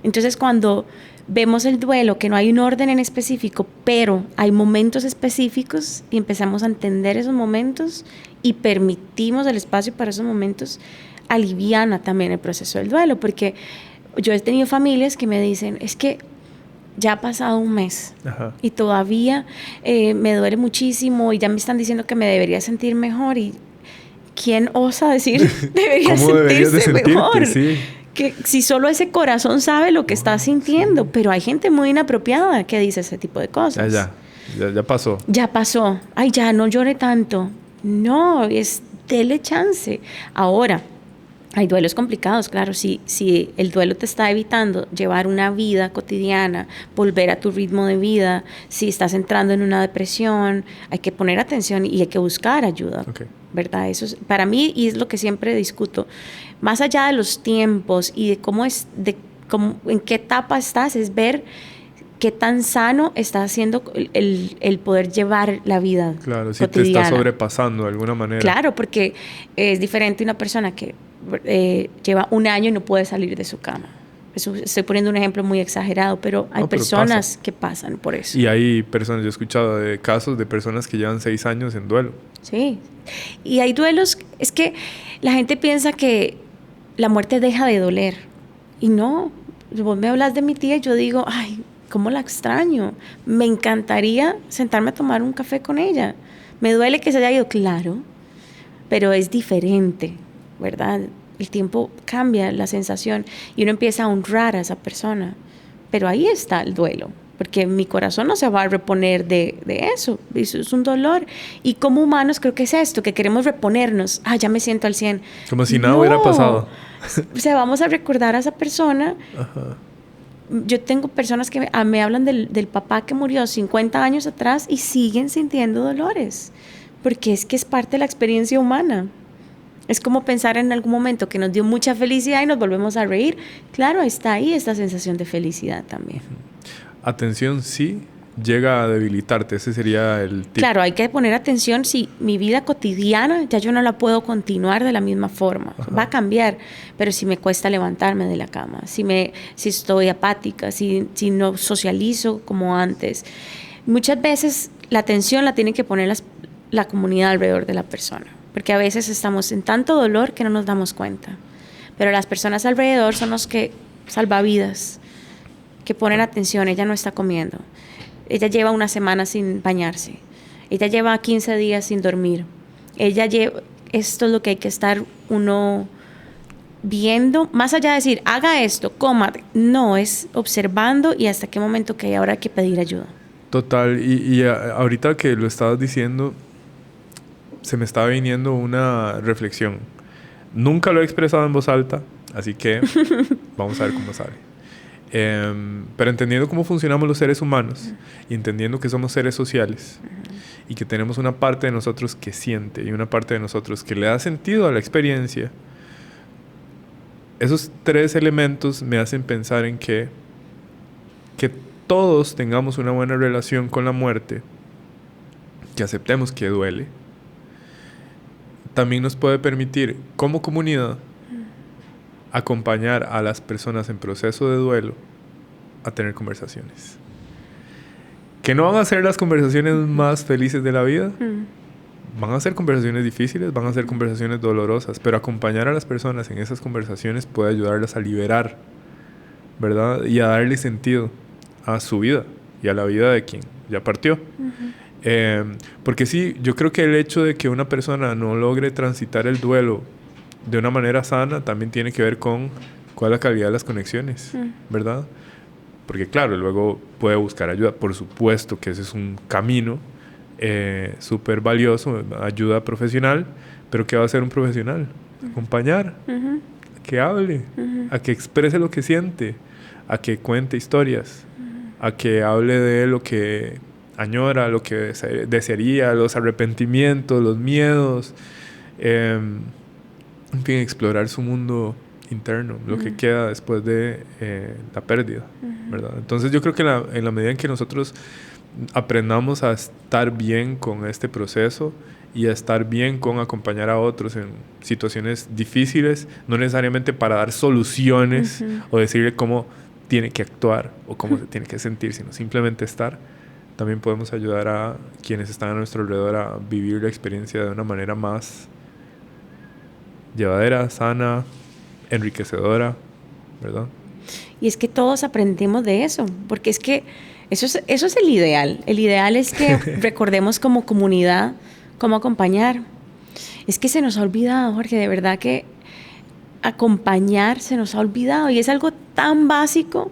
Entonces cuando vemos el duelo, que no hay un orden en específico, pero hay momentos específicos y empezamos a entender esos momentos y permitimos el espacio para esos momentos, aliviana también el proceso del duelo, porque yo he tenido familias que me dicen, es que ya ha pasado un mes y todavía me duele muchísimo y ya me están diciendo que me debería sentir mejor. Y ¿quién osa decir debería sentirse mejor? Sí. Que si solo ese corazón sabe lo que está sintiendo, sí. Pero hay gente muy inapropiada que dice ese tipo de cosas. Ya pasó. Ya pasó. Ay, ya no llore tanto. No, dele chance. Ahora, hay duelos complicados, claro. Si el duelo te está evitando llevar una vida cotidiana, volver a tu ritmo de vida, si estás entrando en una depresión, hay que poner atención y hay que buscar ayuda, ¿verdad? Eso es, para mí, y es lo que siempre discuto, más allá de los tiempos y de en qué etapa estás, es ver qué tan sano está haciendo el poder llevar la vida claro, si cotidiana. Te está sobrepasando de alguna manera. Claro, porque es diferente una persona que lleva un año y no puede salir de su cama. Estoy poniendo un ejemplo muy exagerado, pero hay personas que pasan por eso. Y hay personas, yo he escuchado de casos de personas que llevan 6 años en duelo. Sí, y hay duelos, es que la gente piensa que la muerte deja de doler, y no. Vos me hablas de mi tía y yo digo, ay, cómo la extraño, me encantaría sentarme a tomar un café con ella. Me duele que se haya ido, claro, pero es diferente, ¿verdad? El tiempo cambia la sensación y uno empieza a honrar a esa persona. Pero ahí está el duelo, porque mi corazón no se va a reponer de eso. Eso es un dolor. Y como humanos creo que es esto, que queremos reponernos. Ya me siento al 100. Como si nada hubiera pasado. O sea, vamos a recordar a esa persona. Yo tengo personas que me hablan del papá que murió 50 años atrás y siguen sintiendo dolores, porque es que es parte de la experiencia humana. Es como pensar en algún momento que nos dio mucha felicidad y nos volvemos a reír. Claro, está ahí esta sensación de felicidad también. Atención, sí, llega a debilitarte. Ese sería el tip. Claro, hay que poner atención si mi vida cotidiana ya yo no la puedo continuar de la misma forma. Va a cambiar, pero si me cuesta levantarme de la cama, si estoy apática, si no socializo como antes. Muchas veces la atención la tiene que poner la comunidad alrededor de la persona, porque a veces estamos en tanto dolor que no nos damos cuenta. Pero las personas alrededor son los que salvavidas, que ponen atención. Ella no está comiendo. Ella lleva una semana sin bañarse. Ella lleva 15 días sin dormir. Esto es lo que hay que estar uno viendo, más allá de decir, haga esto, coma. No, es observando y hasta qué momento que ahora hay que pedir ayuda. Total. Y ahorita que lo estabas diciendo, se me estaba viniendo una reflexión. Nunca lo he expresado en voz alta, así que vamos a ver cómo sale. Pero entendiendo cómo funcionamos los seres humanos y entendiendo que somos seres sociales y que tenemos una parte de nosotros que siente y una parte de nosotros que le da sentido a la experiencia, esos 3 elementos me hacen pensar en que todos tengamos una buena relación con la muerte, que aceptemos que duele, también nos puede permitir como comunidad acompañar a las personas en proceso de duelo a tener conversaciones. Que no van a ser las conversaciones más felices de la vida. Van a ser conversaciones difíciles, van a ser conversaciones dolorosas, pero acompañar a las personas en esas conversaciones puede ayudarlas a liberar, ¿verdad? Y a darle sentido a su vida y a la vida de quien ya partió. Porque sí, yo creo que el hecho de que una persona no logre transitar el duelo de una manera sana también tiene que ver con cuál es la calidad de las conexiones, ¿verdad? Porque claro, luego puede buscar ayuda. Por supuesto que ese es un camino súper valioso, ayuda profesional, pero ¿qué va a hacer un profesional? Acompañar, a que hable, a que exprese lo que siente, a que cuente historias, a que hable de lo que añora, lo que desearía, los arrepentimientos, los miedos, en fin, explorar su mundo interno, lo que queda después de la pérdida, ¿verdad? Entonces yo creo que en la medida en que nosotros aprendamos a estar bien con este proceso y a estar bien con acompañar a otros en situaciones difíciles, no necesariamente para dar soluciones o decirle cómo tiene que actuar o cómo se tiene que sentir, sino simplemente estar, también podemos ayudar a quienes están a nuestro alrededor a vivir la experiencia de una manera más llevadera, sana, enriquecedora, ¿verdad? Y es que todos aprendemos de eso, porque es que eso es el ideal. El ideal es que recordemos como comunidad cómo acompañar. Es que se nos ha olvidado, Jorge, de verdad que acompañar se nos ha olvidado y es algo tan básico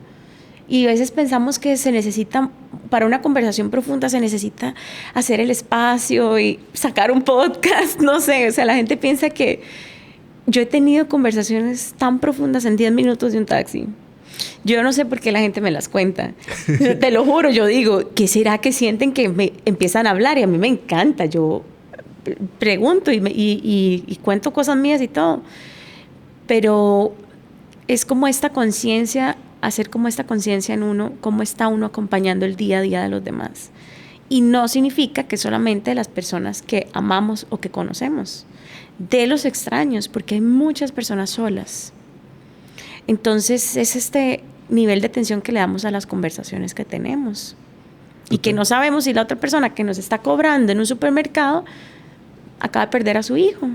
y a veces pensamos que se necesita, para una conversación profunda se necesita hacer el espacio y sacar un podcast, no sé, o sea, la gente piensa que yo he tenido conversaciones tan profundas en 10 minutos de un taxi. Yo no sé por qué la gente me las cuenta. Te lo juro, yo digo, ¿qué será que sienten que me empiezan a hablar? Y a mí me encanta, yo pregunto y cuento cosas mías y todo. Pero es como esta conciencia, hacer como esta conciencia en uno, cómo está uno acompañando el día a día de los demás. Y no significa que solamente las personas que amamos o que conocemos, de los extraños, porque hay muchas personas solas. Entonces es este nivel de atención que le damos a las conversaciones que tenemos. Y que no sabemos si la otra persona que nos está cobrando en un supermercado acaba de perder a su hijo.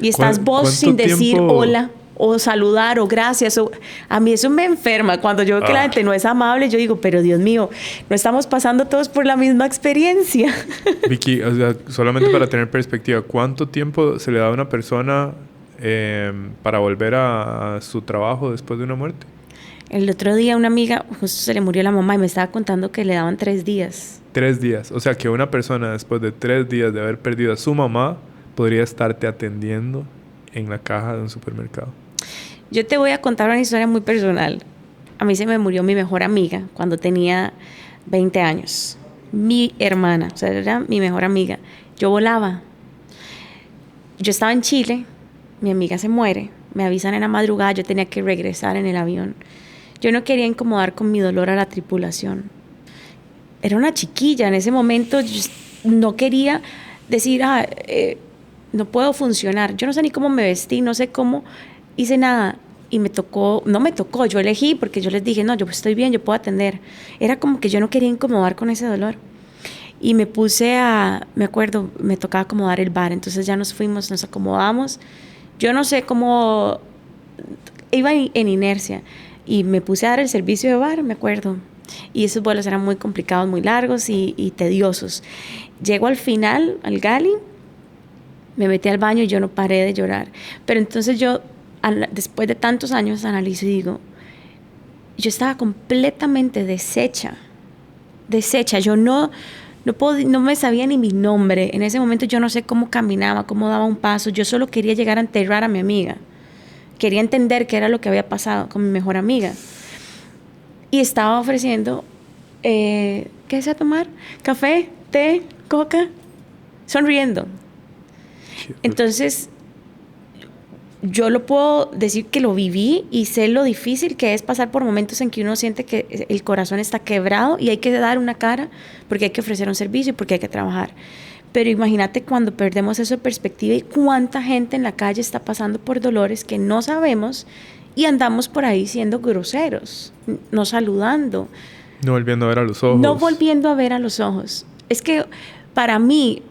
Y estás vos sin decir hola, o saludar, o gracias. A mí eso me enferma. Cuando yo veo que la gente no es amable, yo digo, pero Dios mío, no estamos pasando todos por la misma experiencia. Vicky, o sea, solamente para tener perspectiva, ¿cuánto tiempo se le da a una persona para volver a su trabajo después de una muerte? El otro día una amiga, justo se le murió la mamá y me estaba contando que le daban 3 días. 3 días. O sea, que una persona después de 3 días de haber perdido a su mamá podría estarte atendiendo en la caja de un supermercado. Yo te voy a contar una historia muy personal. A mí se me murió mi mejor amiga cuando tenía 20 años. Mi hermana, o sea, era mi mejor amiga. Yo volaba. Yo estaba en Chile, mi amiga se muere, me avisan en la madrugada, yo tenía que regresar en el avión. Yo no quería incomodar con mi dolor a la tripulación. Era una chiquilla en ese momento, yo no quería decir, no puedo funcionar. Yo no sé ni cómo me vestí, no sé cómo hice nada. Y no me tocó, yo elegí porque yo les dije, no, yo estoy bien, yo puedo atender. Era como que yo no quería incomodar con ese dolor. Y me acuerdo, me tocaba acomodar el bar, entonces ya nos fuimos, nos acomodamos. Yo no sé cómo, iba en inercia y me puse a dar el servicio de bar, me acuerdo. Y esos vuelos eran muy complicados, muy largos y tediosos. Llego al final, al Gali, me metí al baño y yo no paré de llorar. Pero entonces yo, después de tantos años, analizo y digo, yo estaba completamente deshecha. Yo no me sabía ni mi nombre. En ese momento yo no sé cómo caminaba, cómo daba un paso. Yo solo quería llegar a enterrar a mi amiga. Quería entender qué era lo que había pasado con mi mejor amiga. y estaba ofreciendo, ¿qué desea tomar? ¿Café? ¿Té? ¿Coca? Sonriendo. Entonces, yo lo puedo decir que lo viví y sé lo difícil que es pasar por momentos en que uno siente que el corazón está quebrado y hay que dar una cara porque hay que ofrecer un servicio y porque hay que trabajar. Pero imagínate cuando perdemos eso de perspectiva y cuánta gente en la calle está pasando por dolores que no sabemos y andamos por ahí siendo groseros, no saludando. No volviendo a ver a los ojos. No volviendo a ver a los ojos. Es que para mí,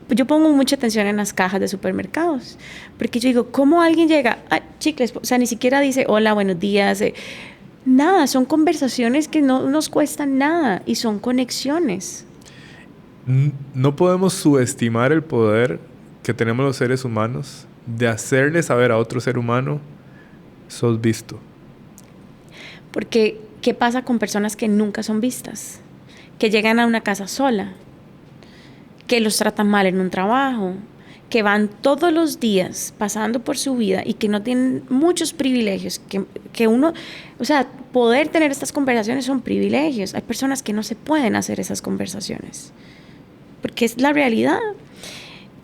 yo pongo mucha atención en las cajas de supermercados, porque yo digo, ¿cómo alguien llega? Ay, chicles, o sea, ni siquiera dice, hola, buenos días. Nada, son conversaciones que no nos cuestan nada y son conexiones. No podemos subestimar el poder que tenemos los seres humanos de hacerle saber a otro ser humano, sos visto. Porque, ¿qué pasa con personas que nunca son vistas? Que llegan a una casa sola, que los tratan mal en un trabajo, que van todos los días pasando por su vida y que no tienen muchos privilegios, que uno, o sea, poder tener estas conversaciones son privilegios. Hay personas que no se pueden hacer esas conversaciones, porque es la realidad.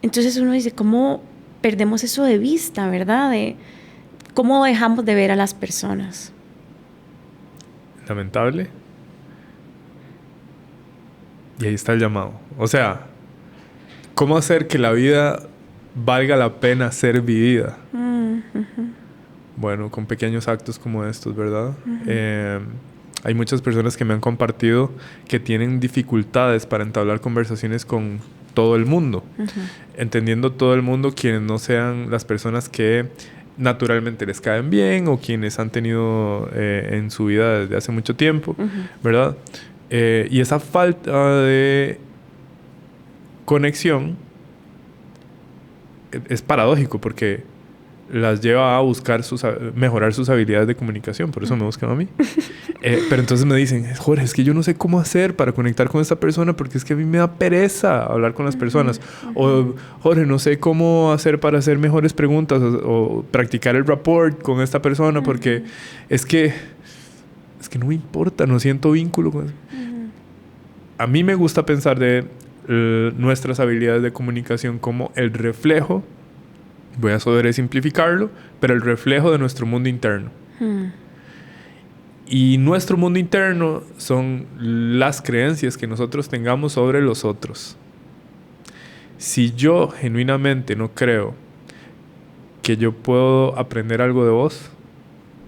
Entonces uno dice, ¿cómo perdemos eso de vista, verdad? De cómo dejamos de ver a las personas. Lamentable. Y ahí está el llamado. O sea, ¿cómo hacer que la vida valga la pena ser vivida? Bueno, con pequeños actos como estos, ¿verdad? Hay muchas personas que me han compartido que tienen dificultades para entablar conversaciones con todo el mundo. Entendiendo todo el mundo, quienes no sean las personas que naturalmente les caen bien o quienes han tenido en su vida desde hace mucho tiempo, ¿verdad? Y esa falta de conexión es paradójico porque las lleva a buscar mejorar sus habilidades de comunicación. Por eso me buscan a mí. Pero entonces me dicen, Jorge, es que yo no sé cómo hacer para conectar con esta persona porque es que a mí me da pereza hablar con las personas. O, Jorge, no sé cómo hacer para hacer mejores preguntas o practicar el rapport con esta persona porque es que no me importa, no siento vínculo con eso. A mí me gusta pensar de nuestras habilidades de comunicación como el reflejo, voy a sobresimplificarlo, pero el reflejo de nuestro mundo interno. Y nuestro mundo interno son las creencias que nosotros tengamos sobre los otros. Si yo genuinamente no creo que yo puedo aprender algo de vos,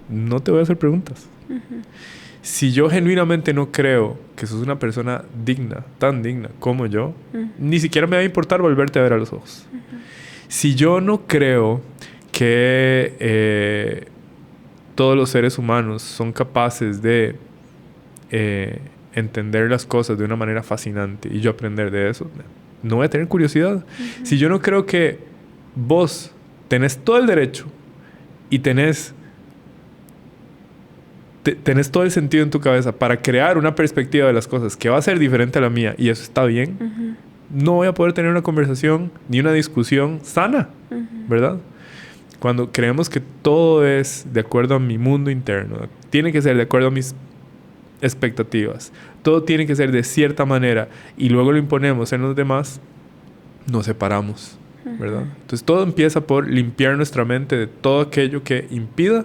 no te voy a hacer preguntas. Si yo genuinamente no creo que sos una persona digna, tan digna como yo, ni siquiera me va a importar volverte a ver a los ojos. Si yo no creo que todos los seres humanos son capaces de entender las cosas de una manera fascinante y yo aprender de eso, no voy a tener curiosidad. Si yo no creo que vos tenés todo el derecho y tenés todo el sentido en tu cabeza para crear una perspectiva de las cosas que va a ser diferente a la mía y eso está bien, no voy a poder tener una conversación ni una discusión sana, ¿verdad? Cuando creemos que todo es de acuerdo a mi mundo interno, tiene que ser de acuerdo a mis expectativas, todo tiene que ser de cierta manera y luego lo imponemos en los demás, nos separamos, ¿verdad? Entonces todo empieza por limpiar nuestra mente de todo aquello que impida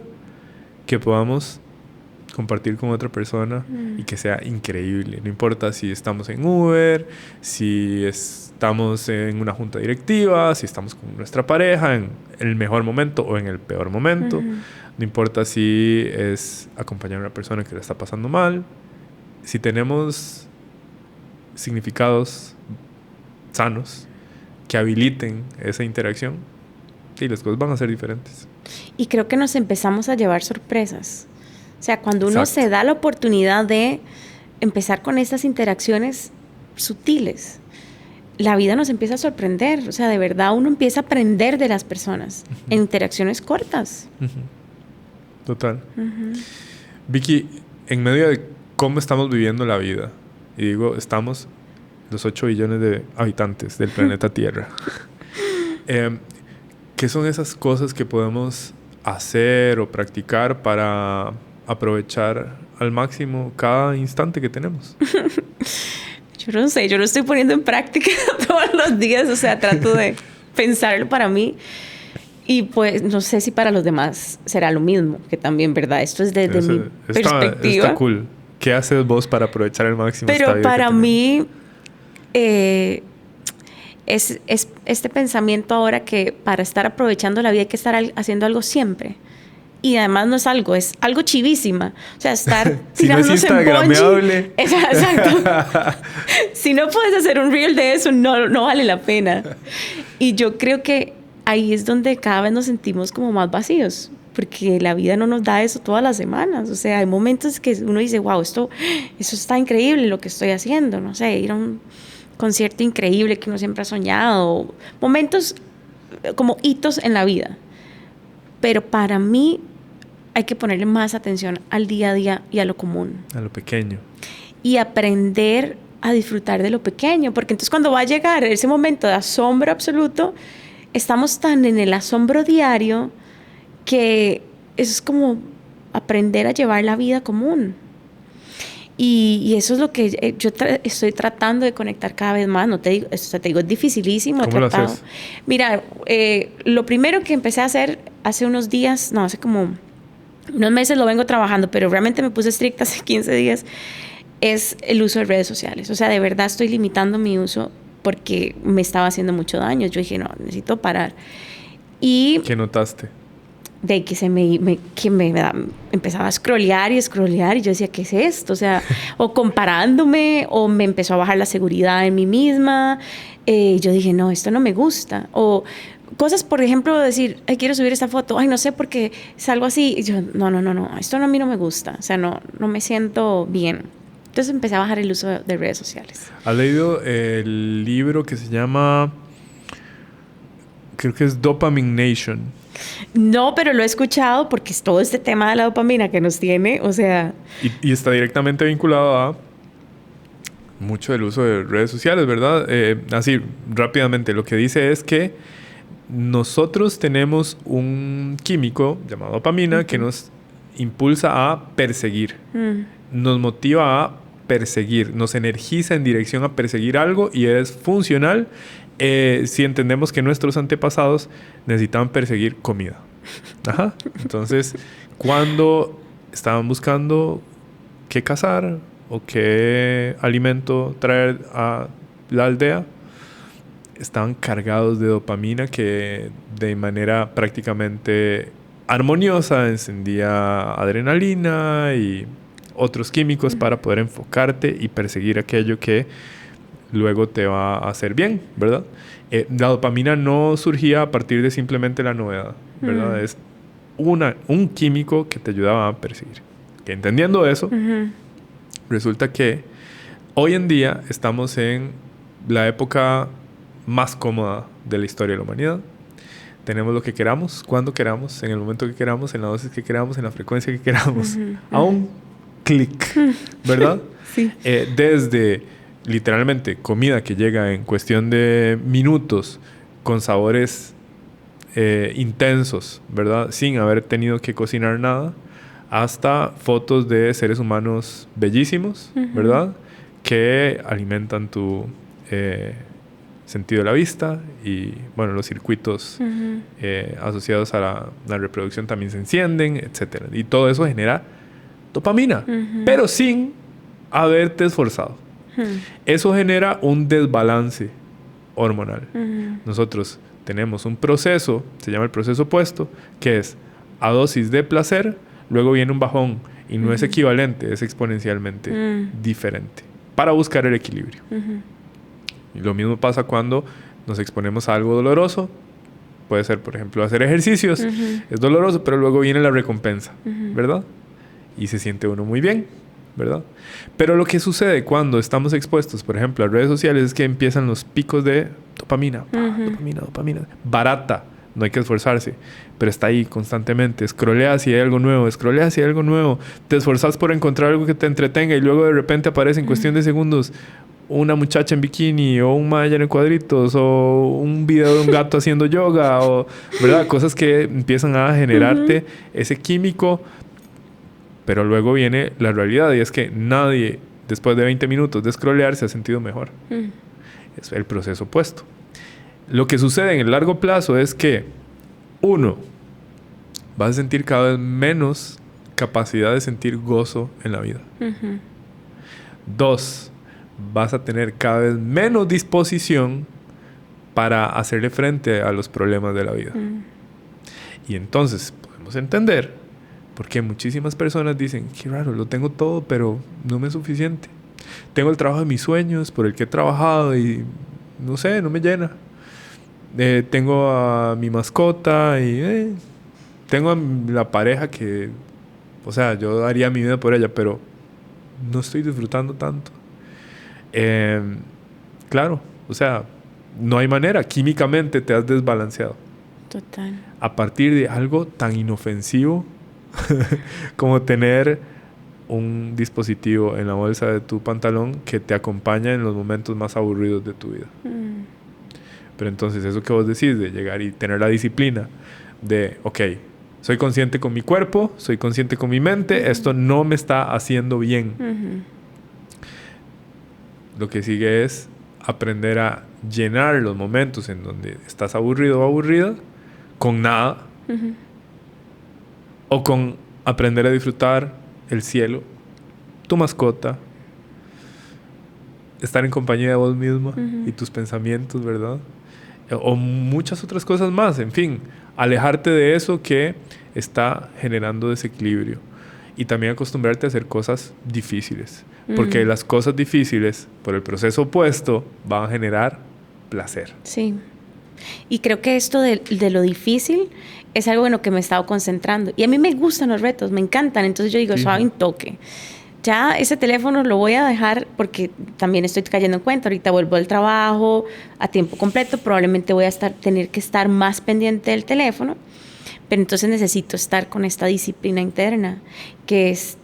que podamos compartir con otra persona y que sea increíble. No importa si estamos en Uber, si estamos en una junta directiva, si estamos con nuestra pareja en el mejor momento o en el peor momento. No importa si es acompañar a una persona que le está pasando mal. Si tenemos significados sanos que habiliten esa interacción, sí, las cosas van a ser diferentes. Y creo que nos empezamos a llevar sorpresas. O sea, cuando uno se da la oportunidad de empezar con estas interacciones sutiles, la vida nos empieza a sorprender. O sea, de verdad uno empieza a aprender de las personas en interacciones cortas. Total. Vicky, en medio de cómo estamos viviendo la vida, y digo, estamos los 8 billones de habitantes del planeta Tierra, ¿qué son esas cosas que podemos hacer o practicar para aprovechar al máximo cada instante que tenemos. Yo no sé, yo lo estoy poniendo en práctica todos los días, o sea, trato de pensarlo para mí y pues no sé si para los demás será lo mismo, que también, ¿verdad? Esto es desde mi perspectiva. Está cool. ¿Qué haces vos para aprovechar al máximo pero esta vida para mí es este pensamiento ahora que para estar aprovechando la vida hay que estar haciendo algo siempre. Y además no es algo chivísima. O sea, estar si no es instagrameable. Exacto. Si no puedes hacer un reel de eso, no vale la pena. Y yo creo que ahí es donde cada vez nos sentimos como más vacíos. Porque la vida no nos da eso todas las semanas. O sea, hay momentos que uno dice, wow, eso está increíble lo que estoy haciendo. No sé, ir a un concierto increíble que uno siempre ha soñado. Momentos como hitos en la vida. Pero para mí hay que ponerle más atención al día a día y a lo común. A lo pequeño. Y aprender a disfrutar de lo pequeño. Porque entonces cuando va a llegar ese momento de asombro absoluto, estamos tan en el asombro diario que eso es como aprender a llevar la vida común. Y eso es lo que yo estoy tratando de conectar cada vez más. No te digo, te digo, es dificilísimo. ¿Cómo lo haces? Mira, lo primero que empecé a hacer hace unos días, hace como unos meses lo vengo trabajando, pero realmente me puse estricta hace 15 días, es el uso de redes sociales. O sea, de verdad estoy limitando mi uso porque me estaba haciendo mucho daño. Yo dije, no, necesito parar. Y ¿qué notaste? De que empezaba a scrollear y yo decía, ¿qué es esto? O sea, o comparándome, o me empezó a bajar la seguridad en mí misma. Yo dije, no, esto no me gusta. O cosas, por ejemplo, decir, ay, quiero subir esta foto, ay, no sé por qué salgo así. Y yo, no, esto a mí no me gusta. O sea, no me siento bien. Entonces empecé a bajar el uso de redes sociales. ¿Has leído el libro que se llama, creo que es Dopamine Nation? No, pero lo he escuchado porque es todo este tema de la dopamina que nos tiene, o sea... Y está directamente vinculado a mucho del uso de redes sociales, ¿verdad? Así, rápidamente, lo que dice es que nosotros tenemos un químico llamado dopamina que nos impulsa a perseguir, nos motiva a perseguir, nos energiza en dirección a perseguir algo y es funcional si entendemos que nuestros antepasados necesitaban perseguir comida. Ajá. Entonces, cuando estaban buscando qué cazar o qué alimento traer a la aldea, estaban cargados de dopamina que de manera prácticamente armoniosa encendía adrenalina y otros químicos para poder enfocarte y perseguir aquello que luego te va a hacer bien, ¿verdad? La dopamina no surgía a partir de simplemente la novedad, ¿verdad? Es un químico que te ayudaba a perseguir. Que entendiendo eso, resulta que hoy en día estamos en la época más cómoda de la historia de la humanidad. Tenemos lo que queramos, cuando queramos, en el momento que queramos, en la dosis que queramos, en la frecuencia que queramos. A un clic, ¿verdad? Sí. Desde literalmente comida que llega en cuestión de minutos con sabores intensos, ¿verdad? Sin haber tenido que cocinar nada, hasta fotos de seres humanos bellísimos, ¿verdad? Que alimentan tu sentido de la vista y, bueno, los circuitos asociados a la reproducción también se encienden, etc. Y todo eso genera dopamina, pero sin haberte esforzado. Eso genera un desbalance hormonal. Nosotros tenemos un proceso, se llama el proceso opuesto, que es a dosis de placer, luego viene un bajón y no es equivalente, es exponencialmente diferente para buscar el equilibrio. Y lo mismo pasa cuando nos exponemos a algo doloroso. Puede ser, por ejemplo, hacer ejercicios. Es doloroso, pero luego viene la recompensa, ¿verdad? Y se siente uno muy bien, ¿verdad? Pero lo que sucede cuando estamos expuestos, por ejemplo, a redes sociales es que empiezan los picos de dopamina. Dopamina. Barata. No hay que esforzarse. Pero está ahí constantemente. Scrolleas si hay algo nuevo. Te esforzas por encontrar algo que te entretenga y luego de repente aparece en cuestión de segundos una muchacha en bikini o un maya en cuadritos o un video de un gato haciendo yoga o, ¿verdad? Cosas que empiezan a generarte ese químico, Pero luego viene la realidad y es que nadie, después de 20 minutos de scrollear, se ha sentido mejor. Es el proceso opuesto. Lo que sucede en el largo plazo es que, uno, vas a sentir cada vez menos capacidad de sentir gozo en la vida. Dos, vas a tener cada vez menos disposición para hacerle frente a los problemas de la vida. Y entonces podemos entender por qué muchísimas personas dicen, qué raro, lo tengo todo, pero no me es suficiente. Tengo el trabajo de mis sueños por el que he trabajado y no sé, no me llena. Tengo a mi mascota y tengo a la pareja que, o sea, yo daría mi vida por ella, pero no estoy disfrutando tanto. Claro, o sea, no hay manera. Químicamente te has desbalanceado. Total. A partir de algo tan inofensivo como tener un dispositivo en la bolsa de tu pantalón que te acompaña en los momentos más aburridos de tu vida. Pero entonces eso que vos decís de llegar y tener la disciplina de, ok, soy consciente con mi cuerpo, soy consciente con mi mente, esto no me está haciendo bien. Lo que sigue es aprender a llenar los momentos en donde estás aburrido o aburrida con nada o con aprender a disfrutar el cielo, tu mascota, estar en compañía de vos misma y tus pensamientos, ¿verdad? O muchas otras cosas más, en fin, alejarte de eso que está generando desequilibrio y también acostumbrarte a hacer cosas difíciles, porque las cosas difíciles, por el proceso opuesto, van a generar placer. Sí. Y creo que esto de lo difícil es algo en lo que me he estado concentrando. Y a mí me gustan los retos, me encantan. Entonces yo digo, suave un toque. Ya ese teléfono lo voy a dejar porque también estoy cayendo en cuenta. Ahorita vuelvo al trabajo a tiempo completo. Probablemente voy a tener que estar más pendiente del teléfono. Pero entonces necesito estar con esta disciplina interna, que es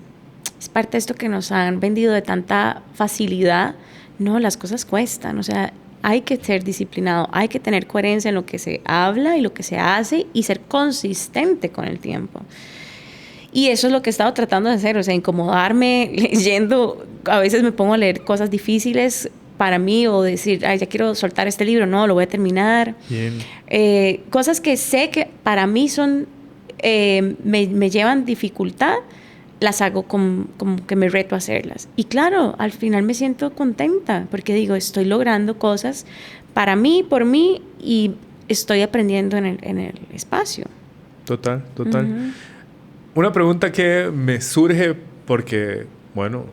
parte de esto que nos han vendido de tanta facilidad. No, las cosas cuestan. O sea, hay que ser disciplinado, hay que tener coherencia en lo que se habla y lo que se hace y ser consistente con el tiempo. Y eso es lo que he estado tratando de hacer, o sea, incomodarme leyendo. A veces me pongo a leer cosas difíciles para mí o decir, ay, ya quiero soltar este libro, no, lo voy a terminar. Bien. Cosas que sé que para mí son, me llevan dificultad, las hago como que me reto a hacerlas. Y claro, al final me siento contenta porque digo, estoy logrando cosas para mí, por mí y estoy aprendiendo en el espacio. Total. Una pregunta que me surge porque, bueno,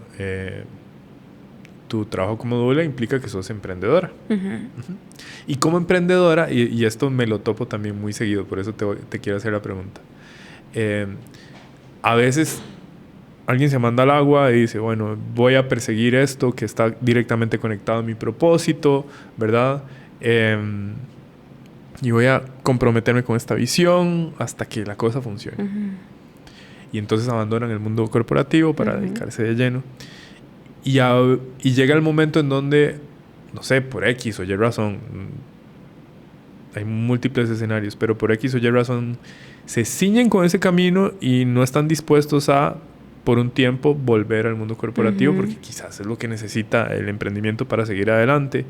tu trabajo como doula implica que sos emprendedora. Y como emprendedora, y esto me lo topo también muy seguido, por eso te quiero hacer la pregunta. A veces alguien se manda al agua y dice, bueno, voy a perseguir esto que está directamente conectado a mi propósito, ¿verdad? Y voy a comprometerme con esta visión hasta que la cosa funcione. Y entonces abandonan el mundo corporativo para dedicarse de lleno. Y llega el momento en donde, no sé, por X o Y razón, hay múltiples escenarios, pero por X o Y razón se ciñen con ese camino y no están dispuestos a, por un tiempo, volver al mundo corporativo porque quizás es lo que necesita el emprendimiento para seguir adelante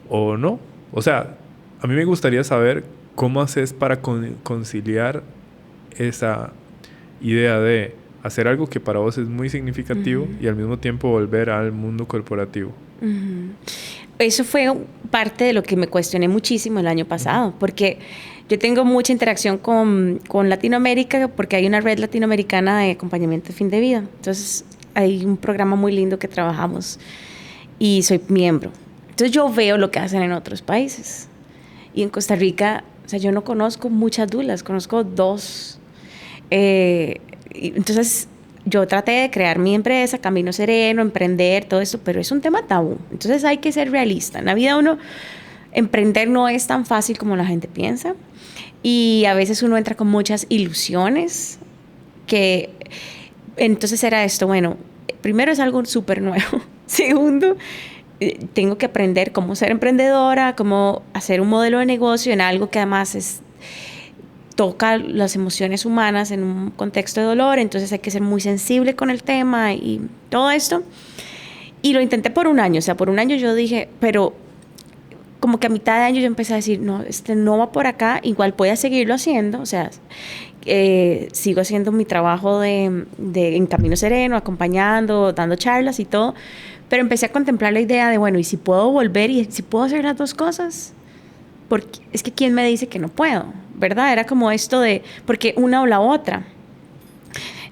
o no. O sea, a mí me gustaría saber cómo haces para conciliar esa idea de hacer algo que para vos es muy significativo y al mismo tiempo volver al mundo corporativo. Eso fue parte de lo que me cuestioné muchísimo el año pasado, porque yo tengo mucha interacción con Latinoamérica, porque hay una red latinoamericana de acompañamiento de fin de vida. Entonces, hay un programa muy lindo que trabajamos y soy miembro. Entonces, yo veo lo que hacen en otros países. Y en Costa Rica, o sea, yo no conozco muchas doulas, conozco 2. Entonces yo traté de crear mi empresa, Camino Sereno, emprender, todo esto, pero es un tema tabú. Entonces hay que ser realista. En la vida emprender no es tan fácil como la gente piensa y a veces uno entra con muchas ilusiones que entonces era esto, bueno, primero es algo súper nuevo. Segundo, tengo que aprender cómo ser emprendedora, cómo hacer un modelo de negocio en algo que además es toca las emociones humanas en un contexto de dolor, entonces hay que ser muy sensible con el tema y todo esto. Y lo intenté por un año, o sea, por un año yo dije, pero como que a mitad de año yo empecé a decir, no, no va por acá, igual voy a seguirlo haciendo, o sea, sigo haciendo mi trabajo en Camino Sereno, acompañando, dando charlas y todo, pero empecé a contemplar la idea de, bueno, ¿y si puedo volver y si puedo hacer las dos cosas? Porque es que ¿quién me dice que no puedo? ¿Verdad? Era como esto de, porque una o la otra.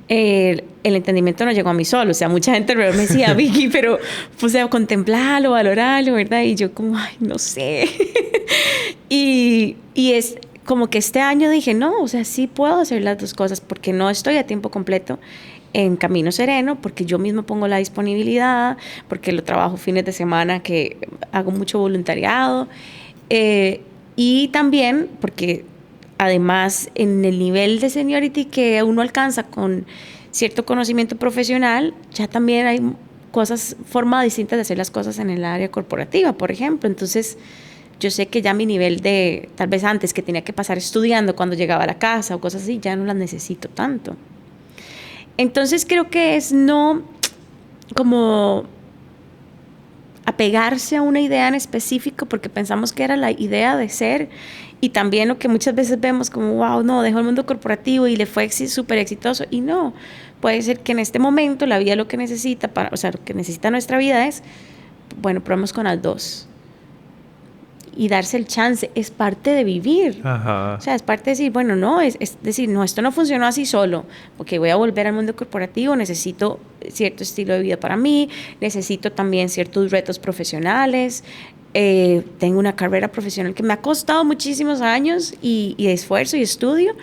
El entendimiento no llegó a mí solo, o sea, mucha gente me decía, Vicky, pero, o sea, contemplarlo, valorarlo, ¿verdad? Y yo como, ay, no sé. y es como que este año dije, no, o sea, sí puedo hacer las dos cosas, porque no estoy a tiempo completo en Camino Sereno, porque yo mismo pongo la disponibilidad, porque lo trabajo fines de semana, que hago mucho voluntariado, y también porque además en el nivel de seniority que uno alcanza con cierto conocimiento profesional, ya también hay formas distintas de hacer las cosas en el área corporativa, por ejemplo. Entonces, yo sé que ya mi nivel de, tal vez antes que tenía que pasar estudiando cuando llegaba a la casa o cosas así, ya no las necesito tanto. Entonces, creo que es no como apegarse a una idea en específico porque pensamos que era la idea de ser, y también lo que muchas veces vemos como, wow, no, dejó el mundo corporativo y le fue súper exitoso, y no, puede ser que en este momento la vida lo que necesita, o sea, lo que necesita nuestra vida es, bueno, probemos con las dos. Y darse el chance, es parte de vivir. Ajá. O sea, es parte de decir, bueno, no, es decir, no, esto no funcionó así solo, porque voy a volver al mundo corporativo, necesito cierto estilo de vida para mí, necesito también ciertos retos profesionales, tengo una carrera profesional que me ha costado muchísimos años y esfuerzo y estudio,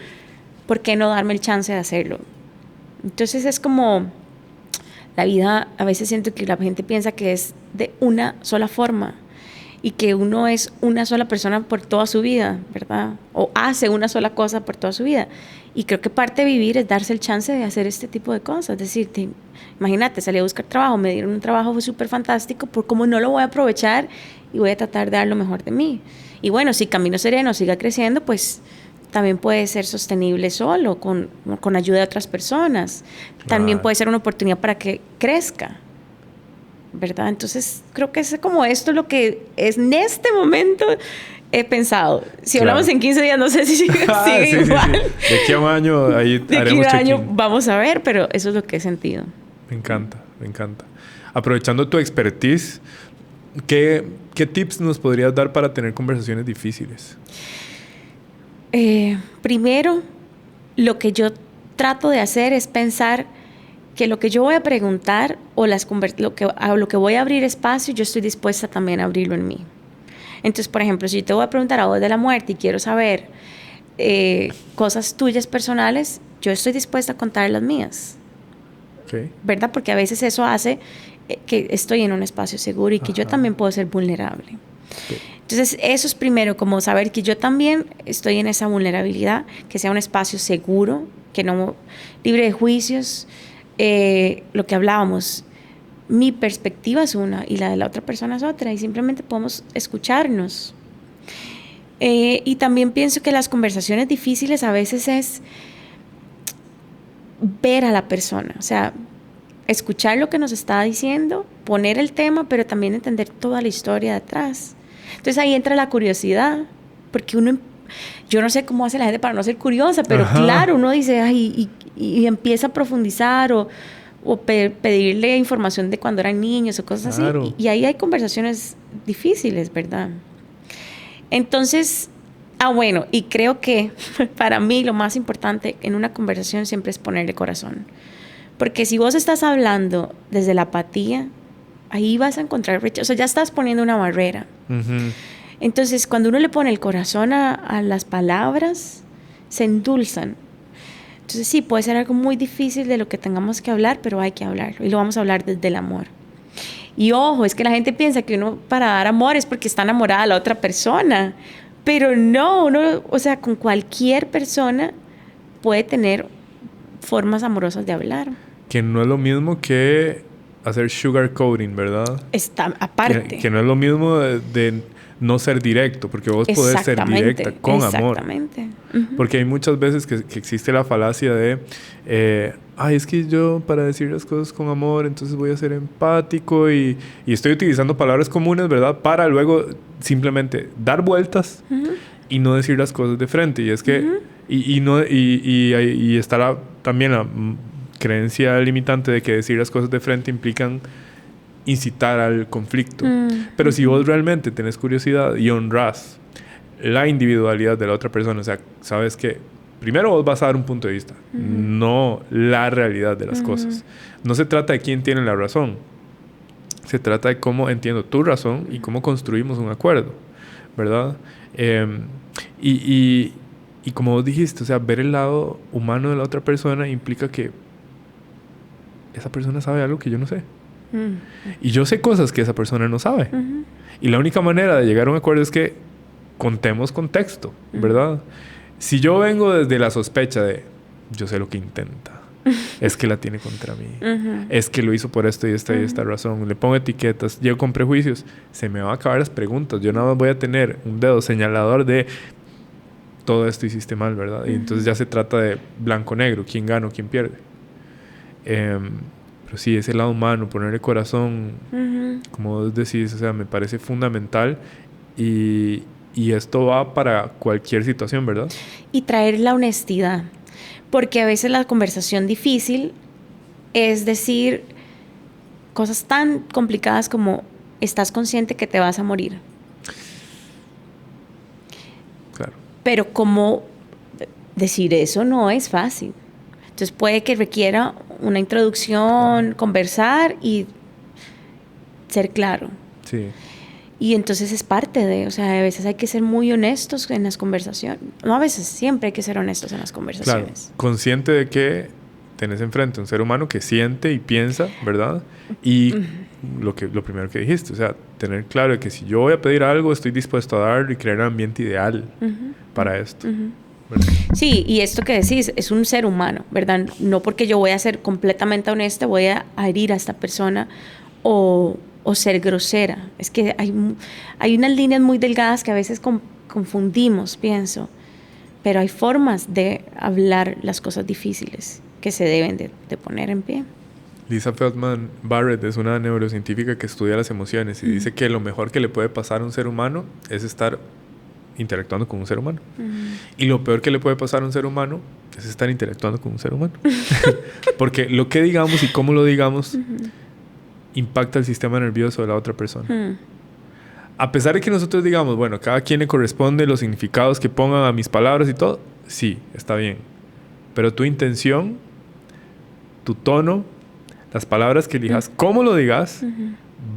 ¿por qué no darme el chance de hacerlo? Entonces es como, la vida, a veces siento que la gente piensa que es de una sola forma, y que uno es una sola persona por toda su vida, ¿verdad? O hace una sola cosa por toda su vida. Y creo que parte de vivir es darse el chance de hacer este tipo de cosas. Es decir, imagínate, salí a buscar trabajo, me dieron un trabajo súper fantástico, por cómo no lo voy a aprovechar y voy a tratar de dar lo mejor de mí. Y bueno, si Camino Sereno siga creciendo, pues también puede ser sostenible solo, con ayuda de otras personas. También puede ser una oportunidad para que crezca, ¿verdad? Entonces creo que es como esto lo que es en este momento he pensado. Si hablamos en 15 días, no sé si sigue sí, igual. Sí. De aquí a un año ahí de haremos aquí a un año check-in. vamos a ver, pero eso es lo que he sentido. Me encanta, me encanta. Aprovechando tu expertise, ¿qué tips nos podrías dar para tener conversaciones difíciles? Primero, lo que yo trato de hacer es pensar que lo que yo voy a preguntar o lo que voy a abrir espacio, yo estoy dispuesta también a abrirlo en mí. Entonces, por ejemplo, si yo te voy a preguntar a vos de la muerte y quiero saber cosas tuyas personales, yo estoy dispuesta a contar las mías. Okay. ¿Verdad? Porque a veces eso hace que estoy en un espacio seguro y que yo también puedo ser vulnerable. Okay. Entonces, eso es primero, como saber que yo también estoy en esa vulnerabilidad, que sea un espacio seguro, que no libre de juicios. Lo que hablábamos, mi perspectiva es una y la de la otra persona es otra, y simplemente podemos escucharnos. Y también pienso que las conversaciones difíciles a veces es ver a la persona, o sea, escuchar lo que nos está diciendo, poner el tema, pero también entender toda la historia detrás. Entonces ahí entra la curiosidad, porque yo no sé cómo hace la gente para no ser curiosa, pero claro, uno dice, ay, y empieza a profundizar o pedirle información de cuando eran niños o cosas así. Y ahí hay conversaciones difíciles, ¿verdad? Entonces, bueno, y creo que para mí lo más importante en una conversación siempre es ponerle corazón. Porque si vos estás hablando desde la apatía, ahí vas a encontrar rechazo. O sea, ya estás poniendo una barrera. Uh-huh. Entonces, cuando uno le pone el corazón a las palabras, se endulzan. Entonces, sí, puede ser algo muy difícil de lo que tengamos que hablar, pero hay que hablarlo. Y lo vamos a hablar desde el amor. Y ojo, es que la gente piensa que uno para dar amor es porque está enamorada de la otra persona. Pero no, uno, o sea, con cualquier persona puede tener formas amorosas de hablar. Que no es lo mismo que hacer sugarcoating, ¿verdad? Está aparte. Que no es lo mismo de no ser directo, porque vos podés ser directa con amor. Exactamente. Porque hay muchas veces que existe la falacia de, es que yo para decir las cosas con amor, entonces voy a ser empático y estoy utilizando palabras comunes, ¿verdad? Para luego simplemente dar vueltas y no decir las cosas de frente. Y es que, y está también la creencia limitante de que decir las cosas de frente implican incitar al conflicto. Pero si vos realmente tenés curiosidad y honras la individualidad de la otra persona, o sea, sabes que primero vos vas a dar un punto de vista, no la realidad de las cosas. No se trata de quién tiene la razón. Se trata de cómo entiendo tu razón y cómo construimos un acuerdo, ¿verdad? Y como vos dijiste, o sea, ver el lado humano de la otra persona implica que esa persona sabe algo que yo no sé. Y yo sé cosas que esa persona no sabe. Y la única manera de llegar a un acuerdo es que contemos contexto, ¿verdad? Si yo vengo desde la sospecha de yo sé lo que intenta, es que la tiene contra mí, es que lo hizo por esto y esta razón, le pongo etiquetas, llego con prejuicios, se me van a acabar las preguntas. Yo nada más voy a tener un dedo señalador de todo esto hiciste mal, ¿verdad? Y entonces ya se trata de blanco-negro, quién gana o quién pierde. Pero sí, ese lado humano, ponerle corazón, como vos decís, o sea, me parece fundamental y esto va para cualquier situación, ¿verdad? Y traer la honestidad, porque a veces la conversación difícil es decir cosas tan complicadas como estás consciente que te vas a morir. Claro. Pero como decir eso no es fácil. Entonces puede que requiera una introducción, conversar y ser claro. Sí. Y entonces es parte de, o sea, a veces hay que ser muy honestos en las conversaciones. No, a veces siempre hay que ser honestos en las conversaciones. Claro, consciente de que tenés enfrente a un ser humano que siente y piensa, ¿verdad? Y lo primero que dijiste, o sea, tener claro de que si yo voy a pedir algo, estoy dispuesto a dar y crear un ambiente ideal para esto. Sí, y esto que decís es un ser humano, ¿verdad? No porque yo voy a ser completamente honesta, voy a herir a esta persona o ser grosera. Es que hay unas líneas muy delgadas que a veces confundimos, pienso. Pero hay formas de hablar las cosas difíciles que se deben de poner en pie. Lisa Feldman Barrett es una neurocientífica que estudia las emociones y dice que lo mejor que le puede pasar a un ser humano es estar interactuando con un ser humano. Y lo peor que le puede pasar a un ser humano es estar interactuando con un ser humano. Porque lo que digamos y cómo lo digamos impacta el sistema nervioso de la otra persona. A pesar de que nosotros digamos, bueno, cada quien le corresponde los significados que pongan a mis palabras y todo, sí, está bien. Pero tu intención, tu tono, las palabras que elijas, cómo lo digas,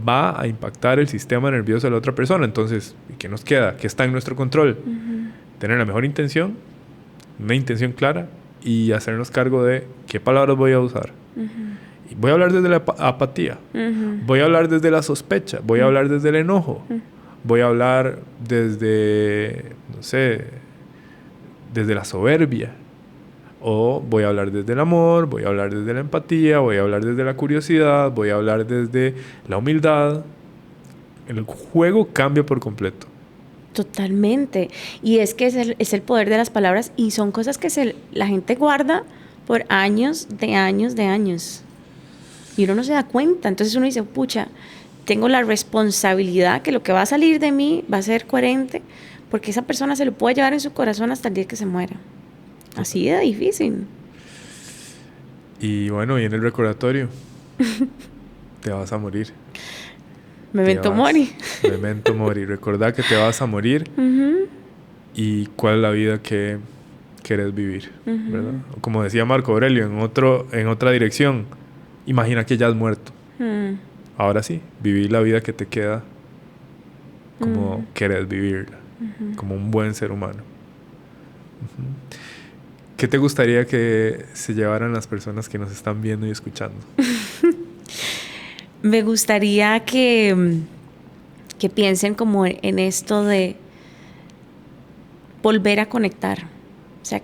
va a impactar el sistema nervioso de la otra persona. Entonces, ¿qué nos queda? ¿Qué está en nuestro control? Tener la mejor intención, una intención clara y hacernos cargo de qué palabras voy a usar. Voy a hablar desde la apatía, voy a hablar desde la sospecha, voy a hablar desde el enojo, voy a hablar desde, no sé, desde la soberbia, o voy a hablar desde el amor, voy a hablar desde la empatía, voy a hablar desde la curiosidad, voy a hablar desde la humildad. El juego cambia por completo. Totalmente. Y es que es el poder de las palabras y son cosas que la gente guarda por años. Y uno no se da cuenta. Entonces uno dice, pucha, tengo la responsabilidad que lo que va a salir de mí va a ser coherente, porque esa persona se lo puede llevar en su corazón hasta el día que se muera. Así de difícil. Y bueno, y en el recordatorio, te vas a morir. Memento mori. Memento mori. Recordá que te vas a morir y cuál es la vida que querés vivir, ¿verdad? Como decía Marco Aurelio en otra dirección, imagina que ya has muerto. Ahora sí, vivir la vida que te queda como querés vivirla, como un buen ser humano. ¿Qué te gustaría que se llevaran las personas que nos están viendo y escuchando? Me gustaría que piensen como en esto de volver a conectar. O sea,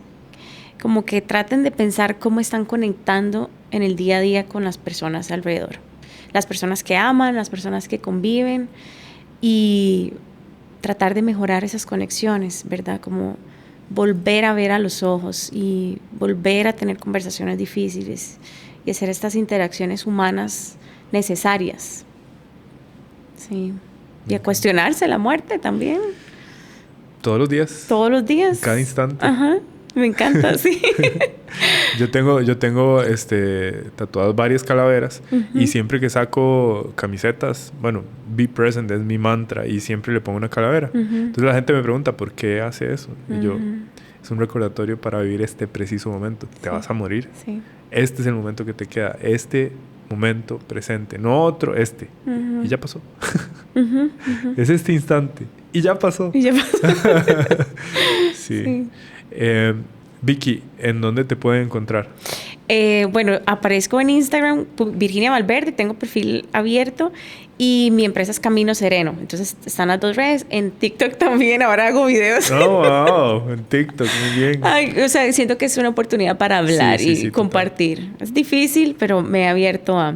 como que traten de pensar cómo están conectando en el día a día con las personas alrededor. Las personas que aman, las personas que conviven y tratar de mejorar esas conexiones, ¿verdad? Como volver a ver a los ojos y volver a tener conversaciones difíciles y hacer estas interacciones humanas necesarias. Sí. Y a cuestionarse la muerte también. Todos los días. Todos los días. Cada instante. Ajá. Me encanta, sí. Yo tengo tatuadas varias calaveras y siempre que saco camisetas, bueno, be present es mi mantra y siempre le pongo una calavera. Entonces la gente me pregunta, ¿por qué hace eso? Y yo, es un recordatorio para vivir este preciso momento. Te vas a morir. Sí. Este es el momento que te queda. Este momento presente. No otro, este. Y ya pasó. Es este instante. Y ya pasó. Y ya pasó. Sí. Vicky, ¿en dónde te pueden encontrar? Bueno, aparezco en Instagram, Virginia Valverde, tengo perfil abierto y mi empresa es Camino Sereno. Entonces están las dos redes. En TikTok también, ahora hago videos. Oh, wow, en TikTok, muy bien. Ay, o sea, siento que es una oportunidad para hablar y compartir. Total. Es difícil, pero me he abierto a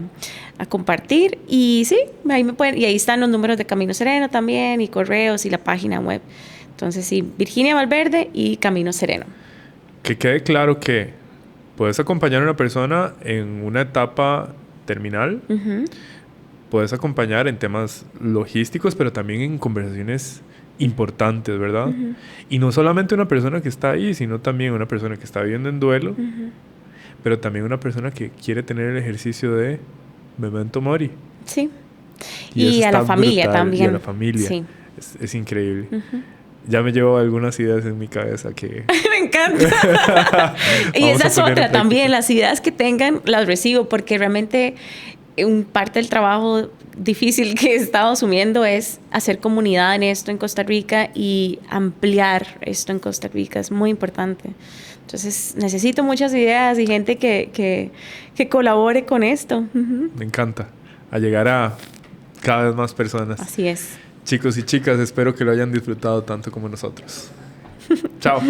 compartir y sí, ahí me pueden, y ahí están los números de Camino Sereno también y correos y la página web. Entonces sí, Virginia Valverde y Camino Sereno. Que quede claro que puedes acompañar a una persona en una etapa terminal, puedes acompañar en temas logísticos, pero también en conversaciones importantes, ¿verdad? Y no solamente una persona que está ahí, sino también una persona que está viviendo en duelo, pero también una persona que quiere tener el ejercicio de Memento Mori. Sí. Y a la familia brutal, también. Y a la familia. Sí. Es increíble. Ya me llevo algunas ideas en mi cabeza que... Me encanta. Y esa es otra también. Las ideas que tengan las recibo porque realmente parte del trabajo difícil que he estado asumiendo es hacer comunidad en esto en Costa Rica y ampliar esto en Costa Rica. Es muy importante. Entonces necesito muchas ideas y gente que colabore con esto. Me encanta. A llegar a cada vez más personas. Así es. Chicos y chicas, espero que lo hayan disfrutado tanto como nosotros. Chao.